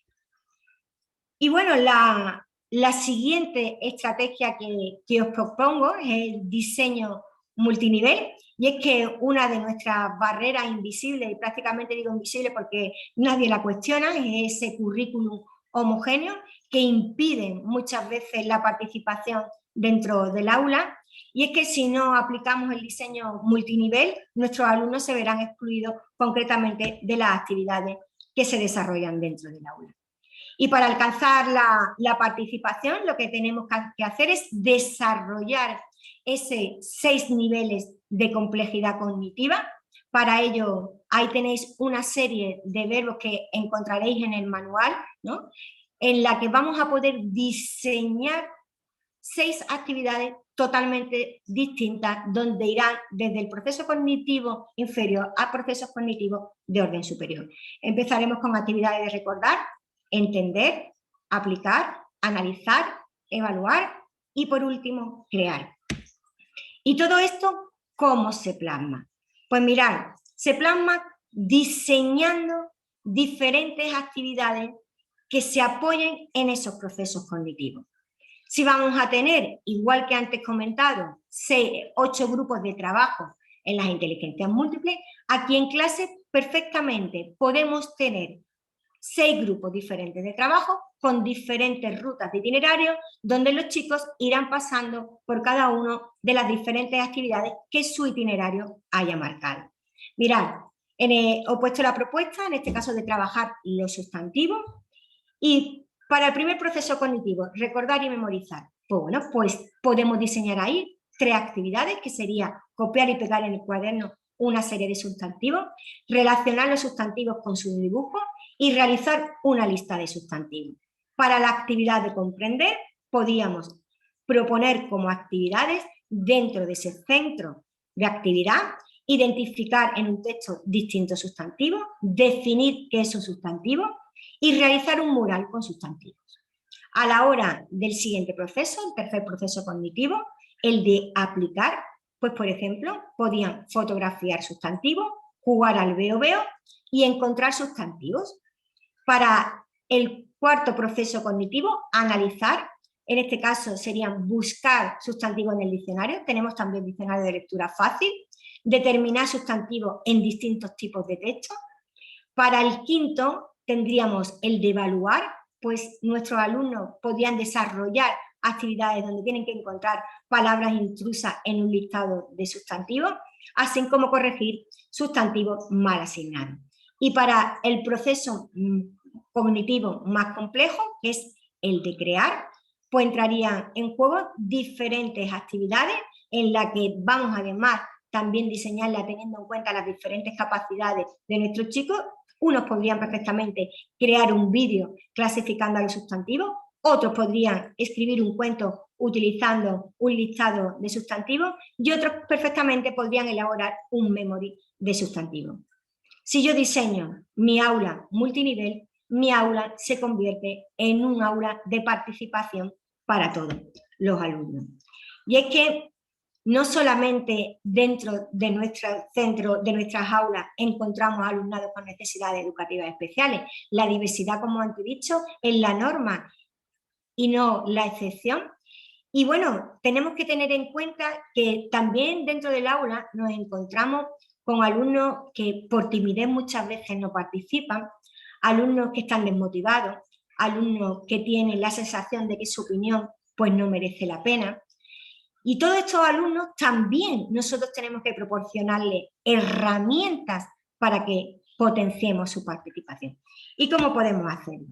Y bueno, la siguiente estrategia que os propongo es el diseño multinivel, y es que una de nuestras barreras invisibles, y prácticamente digo invisible porque nadie la cuestiona, es ese currículum homogéneo que impide muchas veces la participación dentro del aula, y es que si no aplicamos el diseño multinivel, nuestros alumnos se verán excluidos concretamente de las actividades que se desarrollan dentro del aula. Y para alcanzar la participación, lo que tenemos que hacer es desarrollar esos 6 niveles de complejidad cognitiva. Para ello, ahí tenéis una serie de verbos que encontraréis en el manual, ¿no?, en la que vamos a poder diseñar 6 actividades totalmente distintas, donde irán desde el proceso cognitivo inferior a procesos cognitivos de orden superior. Empezaremos con actividades de recordar, entender, aplicar, analizar, evaluar y, por último, crear. ¿Y todo esto cómo se plasma? Pues mirad, se plasma diseñando diferentes actividades que se apoyen en esos procesos cognitivos. Si vamos a tener, igual que antes comentado, 8 grupos de trabajo en las inteligencias múltiples, aquí en clase perfectamente podemos tener 6 grupos diferentes de trabajo con diferentes rutas de itinerario, donde los chicos irán pasando por cada una de las diferentes actividades que su itinerario haya marcado. Mirad, os he puesto la propuesta, en este caso de trabajar los sustantivos, y para el primer proceso cognitivo, recordar y memorizar, pues bueno, pues podemos diseñar ahí 3 actividades, que sería copiar y pegar en el cuaderno una serie de sustantivos, relacionar los sustantivos con sus dibujos y realizar una lista de sustantivos. Para la actividad de comprender, podíamos proponer como actividades dentro de ese centro de actividad, identificar en un texto distintos sustantivos, definir qué es un sustantivo y realizar un mural con sustantivos. A la hora del siguiente proceso, el tercer proceso cognitivo, el de aplicar, pues por ejemplo, podían fotografiar sustantivos, jugar al veo-veo y encontrar sustantivos. Para el cuarto proceso cognitivo, analizar, en este caso serían buscar sustantivos en el diccionario, tenemos también diccionario de lectura fácil, determinar sustantivos en distintos tipos de textos. Para el quinto tendríamos el de evaluar, pues nuestros alumnos podrían desarrollar actividades donde tienen que encontrar palabras intrusas en un listado de sustantivos, así como corregir sustantivos mal asignados. Y para el proceso cognitivo más complejo, que es el de crear, pues entrarían en juego diferentes actividades en las que vamos además también diseñarla teniendo en cuenta las diferentes capacidades de nuestros chicos. Unos podrían perfectamente crear un vídeo clasificando a los sustantivos, otros podrían escribir un cuento utilizando un listado de sustantivos y otros perfectamente podrían elaborar un memory de sustantivos. Si yo diseño mi aula multinivel, mi aula se convierte en un aula de participación para todos los alumnos. Y es que no solamente dentro de nuestro centro, de nuestras aulas, encontramos alumnados con necesidades educativas especiales. La diversidad, como antes he dicho, es la norma y no la excepción. Y bueno, tenemos que tener en cuenta que también dentro del aula nos encontramos con alumnos que por timidez muchas veces no participan, alumnos que están desmotivados, alumnos que tienen la sensación de que su opinión pues no merece la pena. Y todos estos alumnos también nosotros tenemos que proporcionarles herramientas para que potenciemos su participación. ¿Y cómo podemos hacerlo?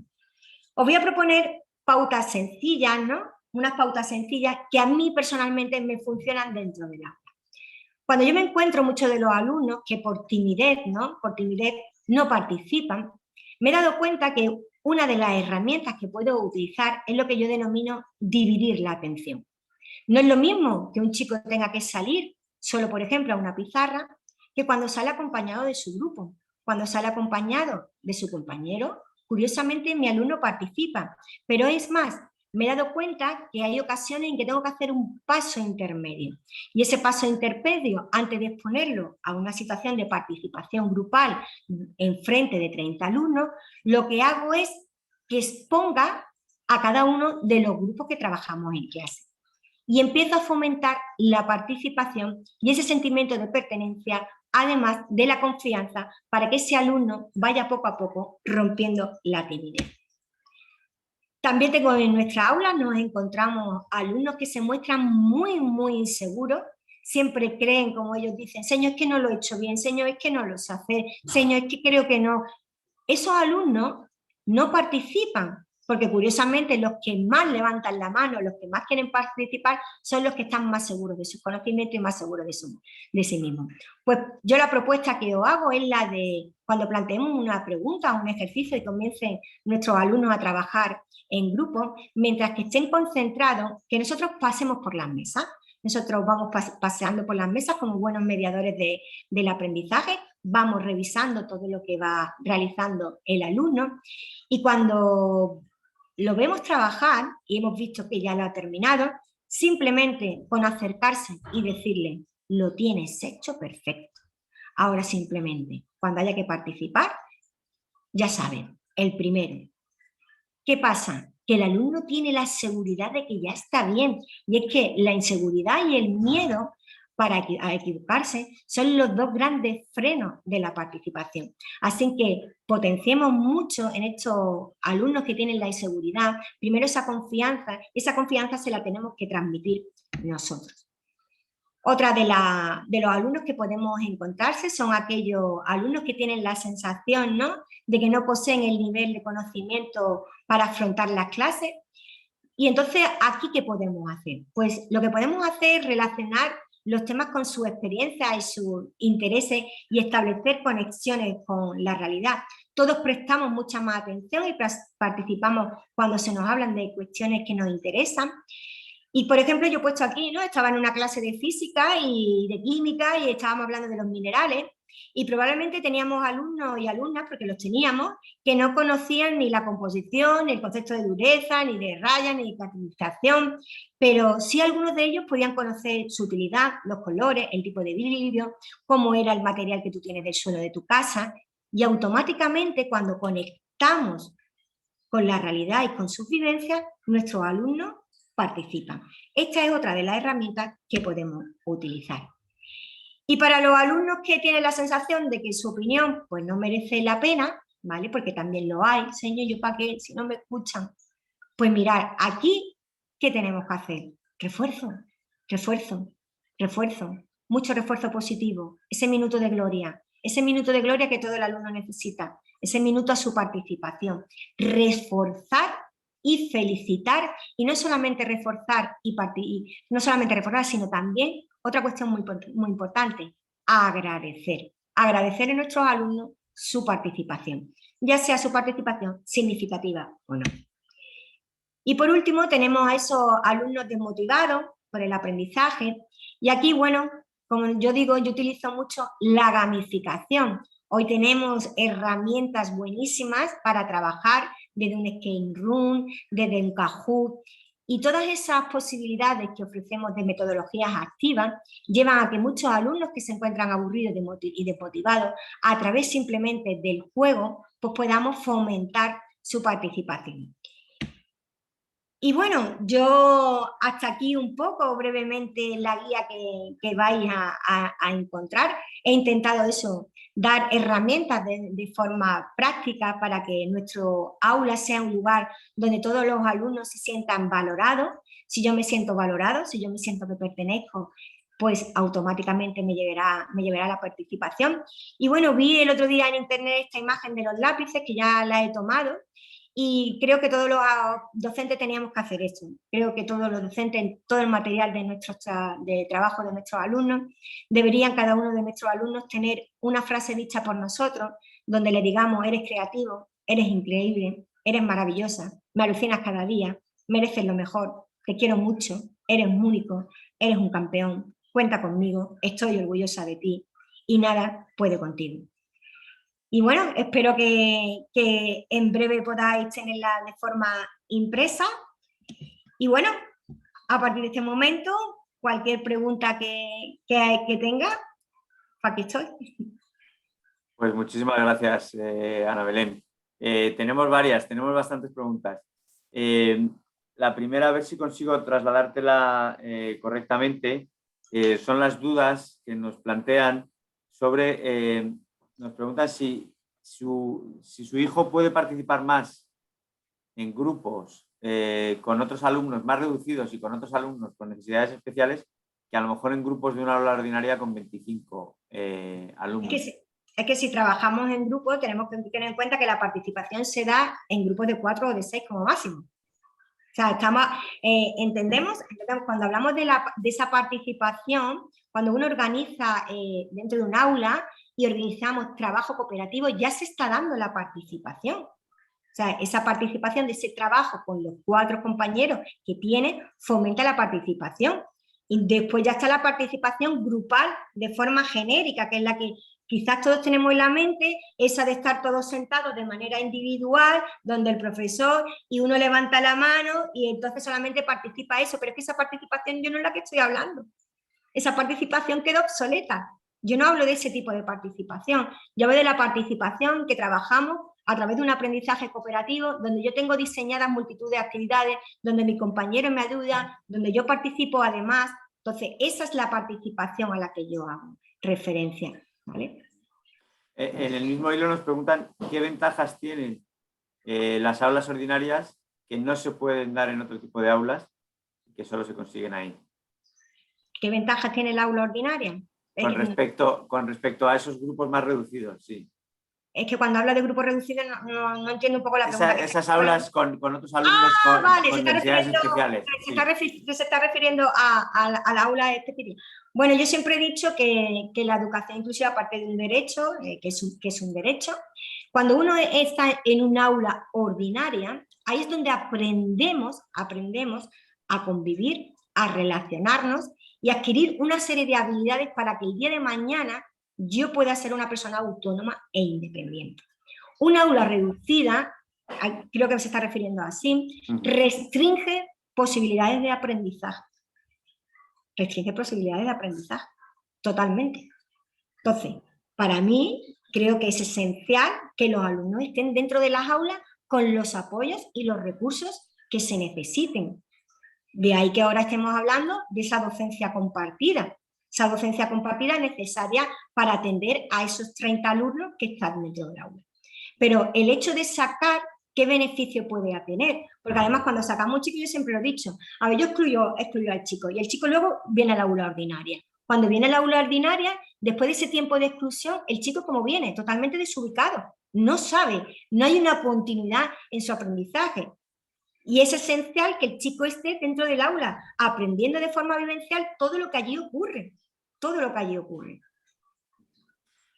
Os voy a proponer pautas sencillas, ¿no? Unas pautas sencillas que a mí personalmente me funcionan dentro del aula. Cuando yo me encuentro muchos de los alumnos que por timidez, ¿no? Por timidez no participan, me he dado cuenta que una de las herramientas que puedo utilizar es lo que yo denomino dividir la atención. No es lo mismo que un chico tenga que salir solo, por ejemplo, a una pizarra, que cuando sale acompañado de su grupo. Cuando sale acompañado de su compañero, curiosamente mi alumno participa, pero es más, me he dado cuenta que hay ocasiones en que tengo que hacer un paso intermedio. Y ese paso intermedio, antes de exponerlo a una situación de participación grupal en frente de 30 alumnos, lo que hago es que exponga a cada uno de los grupos que trabajamos en clase. Y empiezo a fomentar la participación y ese sentimiento de pertenencia, además de la confianza, para que ese alumno vaya poco a poco rompiendo la timidez. También tengo en nuestra aula, nos encontramos alumnos que se muestran muy inseguros, siempre creen, como ellos dicen, señor, es que no lo he hecho bien, señor, es que no lo sé hacer, señor, es que creo que no. Esos alumnos no participan, porque curiosamente los que más levantan la mano, los que más quieren participar, son los que están más seguros de sus conocimientos y más seguros de sí mismos. Pues yo la propuesta que os hago es la de, cuando planteemos una pregunta, un ejercicio y comiencen nuestros alumnos a trabajar en grupo, mientras que estén concentrados, que nosotros pasemos por las mesas. Nosotros vamos paseando por las mesas como buenos mediadores del aprendizaje, vamos revisando todo lo que va realizando el alumno y cuando lo vemos trabajar y hemos visto que ya lo ha terminado, simplemente con acercarse y decirle, lo tienes hecho perfecto. Ahora simplemente, cuando haya que participar, ya saben, el primero. ¿Qué pasa? Que el alumno tiene la seguridad de que ya está bien. Y es que la inseguridad y el miedo a equivocarse son los dos grandes frenos de la participación. Así que potenciemos mucho en estos alumnos que tienen la inseguridad, primero esa confianza se la tenemos que transmitir nosotros. Otra de los alumnos que podemos encontrarse son aquellos alumnos que tienen la sensación, ¿no?, de que no poseen el nivel de conocimiento para afrontar las clases. Y entonces, ¿aquí qué podemos hacer? Pues lo que podemos hacer es relacionar los temas con su experiencia y sus intereses y establecer conexiones con la realidad. Todos prestamos mucha más atención y participamos cuando se nos hablan de cuestiones que nos interesan. Y, por ejemplo, yo he puesto aquí, ¿no?, estaba en una clase de física y de química y estábamos hablando de los minerales y probablemente teníamos alumnos y alumnas, porque los teníamos, que no conocían ni la composición, ni el concepto de dureza, ni de raya, ni de caracterización, pero sí algunos de ellos podían conocer su utilidad, los colores, el tipo de vidrio, cómo era el material que tú tienes del suelo de tu casa y automáticamente cuando conectamos con la realidad y con sus vivencias, nuestros alumnos participan. Esta es otra de las herramientas que podemos utilizar. Y para los alumnos que tienen la sensación de que su opinión pues, no merece la pena, ¿vale?, porque también lo hay, señor, ¿yo para qué? Si no me escuchan. Pues mirad, aquí, ¿qué tenemos que hacer? Refuerzo, refuerzo, refuerzo, mucho refuerzo positivo, ese minuto de gloria que todo el alumno necesita, ese minuto a su participación, reforzar y felicitar, y no solamente reforzar, sino también, otra cuestión muy importante, agradecer a nuestros alumnos su participación, ya sea su participación significativa o no. Y por último tenemos a esos alumnos desmotivados por el aprendizaje, y aquí, bueno, como yo digo, yo utilizo mucho la gamificación. Hoy tenemos herramientas buenísimas para trabajar desde un escape room, desde un Kahoot, y todas esas posibilidades que ofrecemos de metodologías activas llevan a que muchos alumnos que se encuentran aburridos y desmotivados, a través simplemente del juego, pues podamos fomentar su participación. Y bueno, yo hasta aquí un poco brevemente la guía que vais a encontrar. He intentado eso, dar herramientas de forma práctica para que nuestro aula sea un lugar donde todos los alumnos se sientan valorados. Si yo me siento valorado, si yo me siento que pertenezco, pues automáticamente me llevará a la participación. Y bueno, vi el otro día en internet esta imagen de los lápices que ya la he tomado. Y creo que todos los docentes teníamos que hacer eso. Creo que todos los docentes, todo el material de trabajo de nuestros alumnos, deberían cada uno de nuestros alumnos tener una frase dicha por nosotros, donde le digamos, eres creativo, eres increíble, eres maravillosa, me alucinas cada día, mereces lo mejor, te quiero mucho, eres único, eres un campeón, cuenta conmigo, estoy orgullosa de ti y nada puede contigo. Y bueno, espero que en breve podáis tenerla de forma impresa. Y bueno, a partir de este momento, cualquier pregunta que tenga, aquí estoy. Pues muchísimas gracias, Ana Belén. Tenemos bastantes preguntas. La primera, a ver si consigo trasladártela correctamente, son las dudas que nos plantean sobre, nos preguntan si su hijo puede participar más en grupos con otros alumnos más reducidos y con otros alumnos con necesidades especiales que a lo mejor en grupos de una aula ordinaria con 25 alumnos. Es que si trabajamos en grupo tenemos que tener en cuenta que la participación se da en grupos de 4 o de 6 como máximo. O sea, entendemos cuando hablamos de esa participación, cuando uno organiza dentro de un aula y organizamos trabajo cooperativo, ya se está dando la participación. O sea, esa participación de ese trabajo con los 4 compañeros que tiene fomenta la participación. Y después ya está la participación grupal de forma genérica, que es la que quizás todos tenemos en la mente, esa de estar todos sentados de manera individual, donde el profesor y uno levanta la mano y entonces solamente participa eso, pero es que esa participación yo no es la que estoy hablando. Esa participación queda obsoleta. Yo no hablo de ese tipo de participación, yo hablo de la participación que trabajamos a través de un aprendizaje cooperativo, donde yo tengo diseñadas multitud de actividades, donde mi compañero me ayuda, donde yo participo además. Entonces, esa es la participación a la que yo hago referencia, ¿vale? En el mismo hilo nos preguntan qué ventajas tienen las aulas ordinarias que no se pueden dar en otro tipo de aulas y que solo se consiguen ahí. ¿Qué ventajas tiene el aula ordinaria? Con respecto a esos grupos más reducidos, sí. Es que cuando habla de grupos reducidos no entiendo un poco la pregunta. Esas aulas con otros alumnos con necesidades especiales. Se está refiriendo a la aula específica. Bueno, yo siempre he dicho que la educación inclusiva parte de un derecho, que es un derecho. Cuando uno está en un aula ordinaria, ahí es donde aprendemos a convivir, a relacionarnos y adquirir una serie de habilidades para que el día de mañana yo pueda ser una persona autónoma e independiente. Un aula reducida, creo que se está refiriendo así, restringe posibilidades de aprendizaje. Restringe posibilidades de aprendizaje, totalmente. Entonces, para mí, creo que es esencial que los alumnos estén dentro de las aulas con los apoyos y los recursos que se necesiten. De ahí que ahora estemos hablando de esa docencia compartida. Esa docencia compartida es necesaria para atender a esos 30 alumnos que están dentro del aula. Pero el hecho de sacar, ¿qué beneficio puede tener? Porque además cuando sacamos un chico, yo siempre lo he dicho, a ver, yo excluyo al chico y el chico luego viene al aula ordinaria. Cuando viene al aula ordinaria, después de ese tiempo de exclusión, el chico como viene, totalmente desubicado, no sabe, no hay una continuidad en su aprendizaje. Y es esencial que el chico esté dentro del aula, aprendiendo de forma vivencial todo lo que allí ocurre. Todo lo que allí ocurre.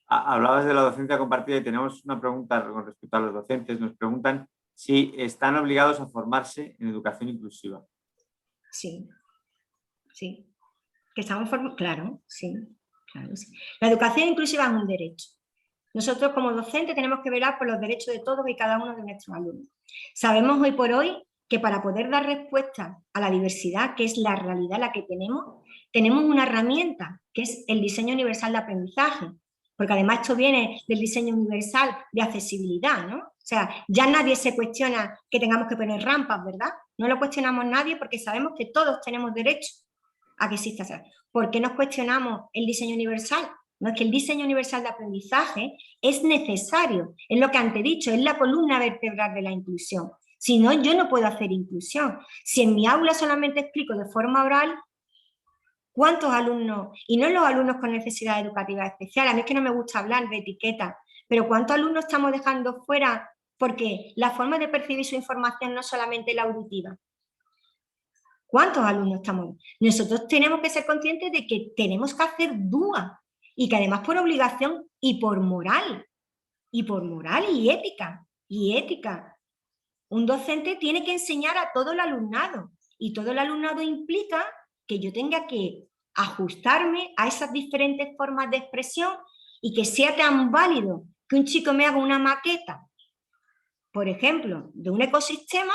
Hablabas de la docencia compartida y tenemos una pregunta con respecto a los docentes. Nos preguntan si están obligados a formarse en educación inclusiva. Sí, sí. Que estamos formados, claro, sí. La educación inclusiva es un derecho. Nosotros como docentes tenemos que velar por los derechos de todos y cada uno de nuestros alumnos. Sabemos hoy por hoy que para poder dar respuesta a la diversidad, que es la realidad la que tenemos una herramienta, que es el diseño universal de aprendizaje, porque además esto viene del diseño universal de accesibilidad, ¿no? O sea, ya nadie se cuestiona que tengamos que poner rampas, ¿verdad? No lo cuestionamos nadie porque sabemos que todos tenemos derecho a que exista. ¿Por qué nos cuestionamos el diseño universal? No, es que el diseño universal de aprendizaje es necesario, es lo que antes he dicho, es la columna vertebral de la inclusión. Si no, yo no puedo hacer inclusión. Si en mi aula solamente explico de forma oral, ¿cuántos alumnos, y no los alumnos con necesidades educativas especiales, a mí es que no me gusta hablar de etiqueta, pero cuántos alumnos estamos dejando fuera porque la forma de percibir su información no es solamente la auditiva? ¿Cuántos alumnos estamos? Nosotros tenemos que ser conscientes de que tenemos que hacer DUA y que además por obligación y por moral. y por moral y ética. Y ética. Un docente tiene que enseñar a todo el alumnado y todo el alumnado implica que yo tenga que ajustarme a esas diferentes formas de expresión y que sea tan válido que un chico me haga una maqueta, por ejemplo, de un ecosistema,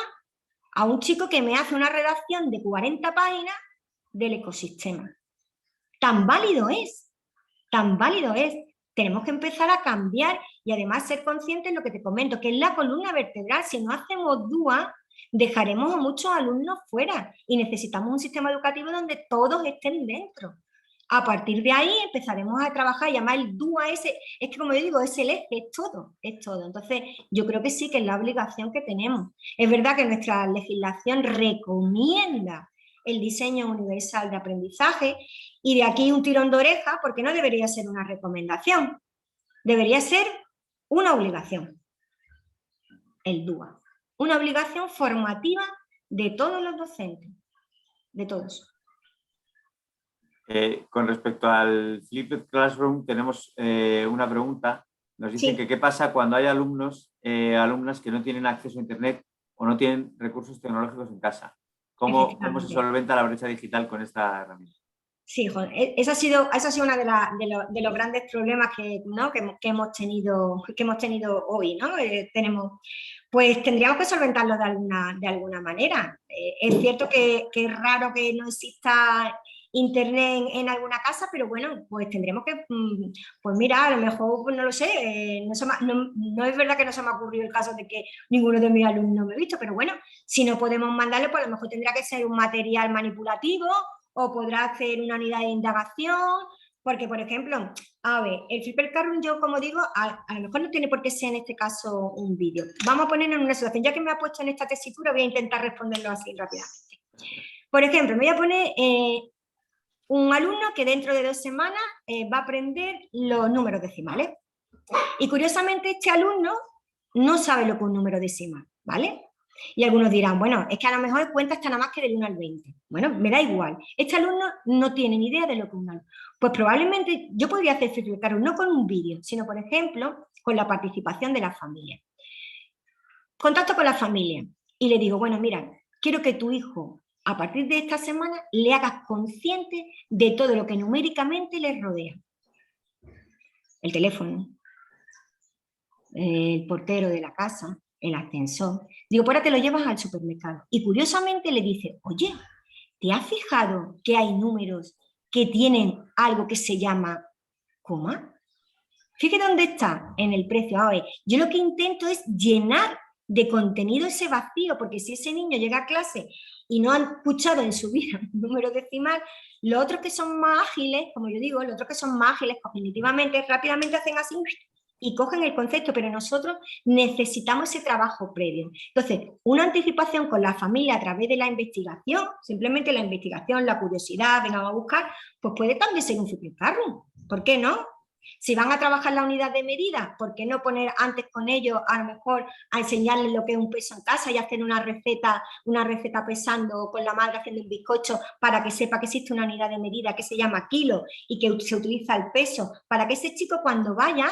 a un chico que me hace una redacción de 40 páginas del ecosistema. Tan válido es, tan válido es. Tenemos que empezar a cambiar y además ser conscientes de lo que te comento, que es la columna vertebral. Si no hacemos DUA, dejaremos a muchos alumnos fuera y necesitamos un sistema educativo donde todos estén dentro. A partir de ahí empezaremos a trabajar y además el DUA ese, es que como yo digo, es el eje, es todo, es todo. Entonces yo creo que sí que es la obligación que tenemos. Es verdad que nuestra legislación recomienda el diseño universal de aprendizaje y de aquí un tirón de oreja porque no debería ser una recomendación, debería ser una obligación, el DUA, una obligación formativa de todos los docentes, de todos. Con respecto al Flipped Classroom tenemos una pregunta. Nos dicen que qué pasa cuando hay alumnos, alumnas que no tienen acceso a Internet o no tienen recursos tecnológicos en casa. ¿Cómo se solventa la brecha digital con esta herramienta? Sí, esa ha sido uno de los grandes problemas que hemos tenido hoy, ¿no? Pues tendríamos que solventarlo de alguna manera. Es cierto que es raro que no exista Internet en alguna casa, pero bueno, pues tendremos que, pues mira, a lo mejor, pues no lo sé, no es verdad que no se me ha ocurrido el caso de que ninguno de mis alumnos me ha visto, pero bueno, si no podemos mandarle, pues a lo mejor tendrá que ser un material manipulativo o podrá hacer una unidad de indagación, porque, por ejemplo, a ver, el Flipped Classroom, yo como digo, a lo mejor no tiene por qué ser en este caso un vídeo. Vamos a ponernos en una situación, ya que me ha puesto en esta tesitura, voy a intentar responderlo así rápidamente. Por ejemplo, me voy a poner un alumno que dentro de 2 semanas va a aprender los números decimales. Y curiosamente este alumno no sabe lo que es un número decimal, ¿vale? Y algunos dirán, bueno, es que a lo mejor cuenta hasta nada más que del 1 al 20. Bueno, me da igual. Este alumno no tiene ni idea de lo que es un alumno. Pues probablemente yo podría hacer Flipped Classroom no con un vídeo, sino, por ejemplo, con la participación de la familia. Contacto con la familia y le digo, bueno, mira, quiero que tu hijo, a partir de esta semana, le hagas consciente de todo lo que numéricamente le rodea. El teléfono, el portero de la casa, el ascensor. Digo, pues ahora te lo llevas al supermercado. Y curiosamente le dice, oye, ¿te has fijado que hay números que tienen algo que se llama coma? Fíjate dónde está, en el precio. A ver, yo lo que intento es llenar de contenido ese vacío, porque si ese niño llega a clase y no han escuchado en su vida un número decimal, los otros que son más ágiles, como yo digo, los otros que son más ágiles cognitivamente, rápidamente hacen así y cogen el concepto, pero nosotros necesitamos ese trabajo previo. Entonces, una anticipación con la familia a través de la investigación, simplemente la investigación, la curiosidad, vengan a buscar, pues puede también ser un Flipped Classroom. ¿Por qué no? Si van a trabajar la unidad de medida, ¿por qué no poner antes con ellos, a lo mejor, a enseñarles lo que es un peso en casa y hacer una receta pesando con la madre haciendo un bizcocho para que sepa que existe una unidad de medida que se llama kilo y que se utiliza el peso, para que ese chico cuando vaya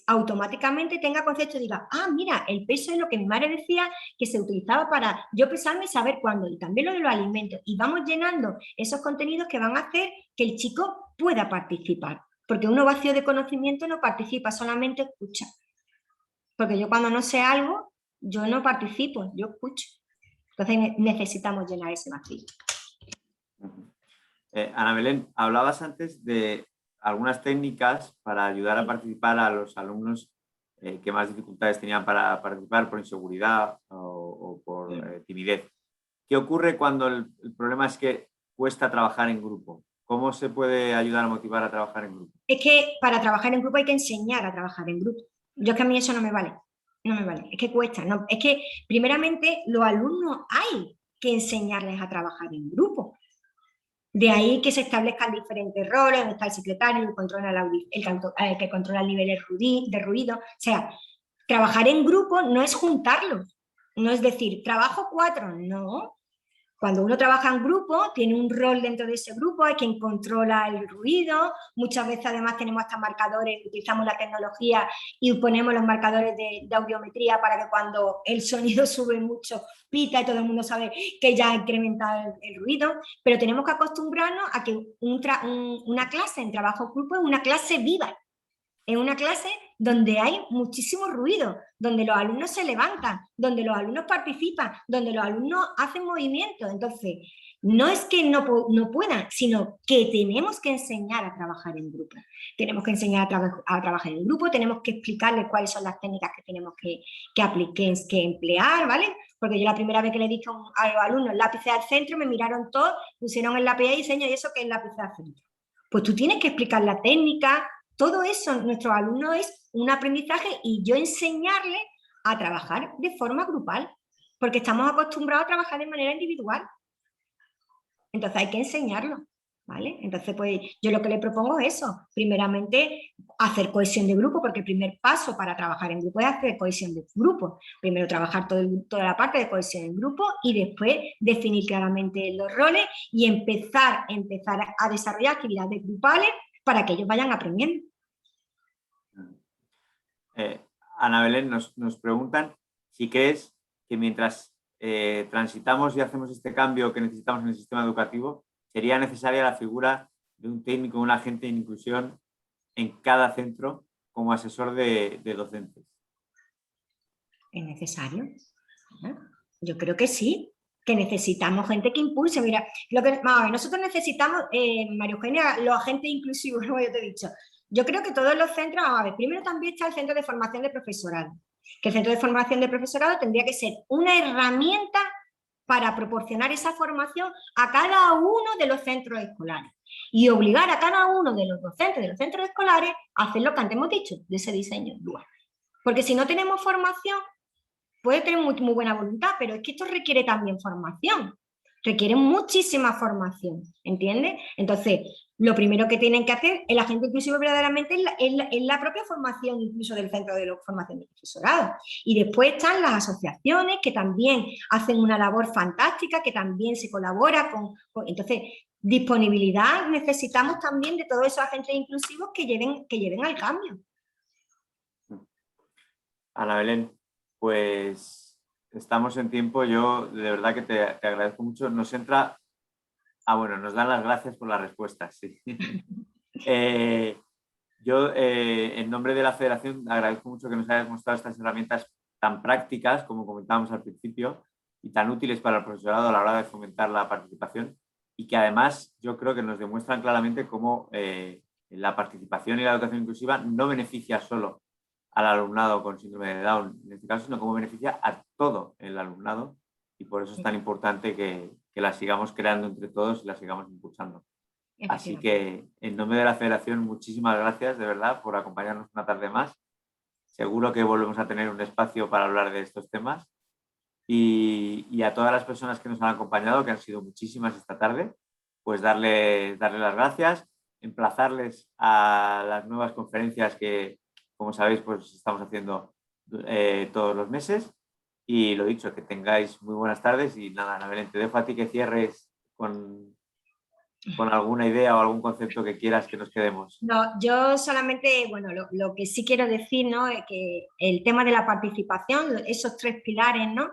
automáticamente tenga concepto y diga, ah, mira, el peso es lo que mi madre decía que se utilizaba para yo pesarme y saber cuándo, y también lo de los alimentos, y vamos llenando esos contenidos que van a hacer que el chico pueda participar, porque uno vacío de conocimiento no participa, solamente escucha, porque yo cuando no sé algo, yo no participo, yo escucho, entonces necesitamos llenar ese vacío. Ana Belén, hablabas antes de algunas técnicas para ayudar a participar a los alumnos que más dificultades tenían para participar por inseguridad o por timidez. ¿Qué ocurre cuando el problema es que cuesta trabajar en grupo? ¿Cómo se puede ayudar a motivar a trabajar en grupo? Es que para trabajar en grupo hay que enseñar a trabajar en grupo. Yo es que a mí eso no me vale. No me vale. Es que cuesta. No. Es que primeramente los alumnos hay que enseñarles a trabajar en grupo. De ahí que se establezcan diferentes roles, donde está el secretario, el que controla el nivel de ruido. O sea, trabajar en grupo no es juntarlos. No es decir, trabajo 4, no. Cuando uno trabaja en grupo, tiene un rol dentro de ese grupo, hay quien controla el ruido, muchas veces además tenemos hasta marcadores, utilizamos la tecnología y ponemos los marcadores de audiometría para que cuando el sonido sube mucho, pita y todo el mundo sabe que ya ha incrementado el ruido, pero tenemos que acostumbrarnos a que una clase en trabajo en grupo es una clase viva, es una clase donde hay muchísimo ruido, donde los alumnos se levantan, donde los alumnos participan, donde los alumnos hacen movimientos. Entonces, no es que no puedan, sino que tenemos que enseñar a trabajar en grupo. Tenemos que enseñar a trabajar en grupo, tenemos que explicarles cuáles son las técnicas que tenemos que emplear, ¿vale? Porque yo la primera vez que le dije a los alumnos lápices al centro, me miraron todos, pusieron el lápiz ahí y diseño, ¿y eso qué es lápiz al centro? Pues tú tienes que explicar la técnica. Todo eso, nuestros alumnos, es un aprendizaje y yo enseñarles a trabajar de forma grupal, porque estamos acostumbrados a trabajar de manera individual. Entonces hay que enseñarlo, ¿vale? Entonces, pues yo lo que le propongo es eso. Primeramente, hacer cohesión de grupo, porque el primer paso para trabajar en grupo es hacer cohesión de grupo. Primero trabajar toda la parte de cohesión en grupo y después definir claramente los roles y empezar a desarrollar actividades grupales para que ellos vayan aprendiendo. Ana Belén, nos preguntan si crees que mientras transitamos y hacemos este cambio que necesitamos en el sistema educativo, sería necesaria la figura de un técnico, un agente de inclusión en cada centro como asesor de docentes. ¿Es necesario? Yo creo que sí, que necesitamos gente que impulse. Mira, nosotros necesitamos, María Eugenia, los agentes inclusivos, como yo te he dicho. Yo creo que todos los centros, vamos a ver, primero también está el centro de formación de profesorado, que el centro de formación de profesorado tendría que ser una herramienta para proporcionar esa formación a cada uno de los centros escolares y obligar a cada uno de los docentes de los centros escolares a hacer lo que antes hemos dicho, de ese diseño dual. Porque si no tenemos formación, puede tener muy, muy buena voluntad, pero es que esto requiere también formación, requiere muchísima formación, ¿entiendes? Entonces, lo primero que tienen que hacer el agente inclusivo verdaderamente es la propia formación incluso del centro de formación de profesorado. Y después están las asociaciones que también hacen una labor fantástica, que también se colabora entonces, disponibilidad necesitamos también de todos esos agentes inclusivos que lleven al cambio. Ana Belén, pues estamos en tiempo. Yo de verdad que te agradezco mucho. Nos entra... bueno, nos dan las gracias por las respuestas, sí. Yo, en nombre de la Federación, agradezco mucho que nos hayas mostrado estas herramientas tan prácticas, como comentábamos al principio, y tan útiles para el profesorado a la hora de fomentar la participación, y que además yo creo que nos demuestran claramente cómo la participación y la educación inclusiva no beneficia solo al alumnado con síndrome de Down, en este caso, sino cómo beneficia a todo el alumnado, y por eso es tan importante que la sigamos creando entre todos y la sigamos impulsando. Así que, en nombre de la Federación, muchísimas gracias, de verdad, por acompañarnos una tarde más. Seguro que volvemos a tener un espacio para hablar de estos temas. Y a todas las personas que nos han acompañado, que han sido muchísimas esta tarde, pues darle las gracias, emplazarles a las nuevas conferencias que, como sabéis, pues estamos haciendo todos los meses. Y lo dicho, que tengáis muy buenas tardes y nada, Ana Belén, te dejo a ti que cierres con alguna idea o algún concepto que quieras que nos quedemos. No, yo solamente, bueno, lo que sí quiero decir, ¿no? Es que el tema de la participación, esos 3 pilares, ¿no?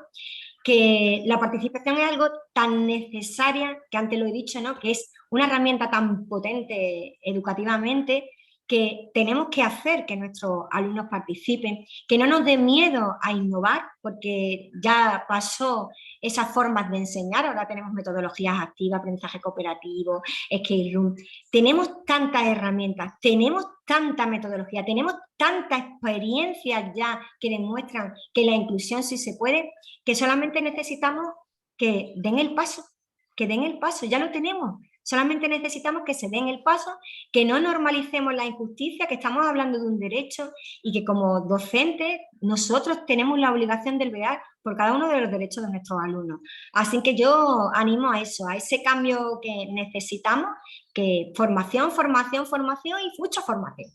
Que la participación es algo tan necesaria, que antes lo he dicho, ¿no? Que es una herramienta tan potente educativamente, que tenemos que hacer que nuestros alumnos participen, que no nos dé miedo a innovar, porque ya pasó esas formas de enseñar, ahora tenemos metodologías activas, aprendizaje cooperativo, escape room, tenemos tantas herramientas, tenemos tanta metodología, tenemos tanta experiencia ya que demuestran que la inclusión sí se puede, que solamente necesitamos que den el paso, ya lo tenemos. Solamente necesitamos que se den el paso, que no normalicemos la injusticia, que estamos hablando de un derecho y que como docentes nosotros tenemos la obligación de velar por cada uno de los derechos de nuestros alumnos. Así que yo animo a eso, a ese cambio que necesitamos, que formación, formación, formación y mucha formación.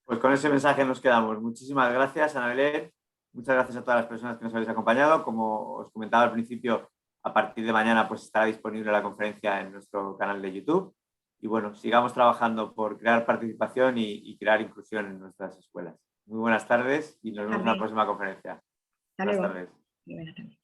Pues con ese mensaje nos quedamos. Muchísimas gracias, Ana Belén. Muchas gracias a todas las personas que nos habéis acompañado. Como os comentaba al principio, A partir de mañana pues estará disponible la conferencia en nuestro canal de YouTube. Y bueno, sigamos trabajando por crear participación y crear inclusión en nuestras escuelas. Muy buenas tardes y nos vemos en la próxima conferencia. Hasta Buenas luego. tardes. Buenas tardes.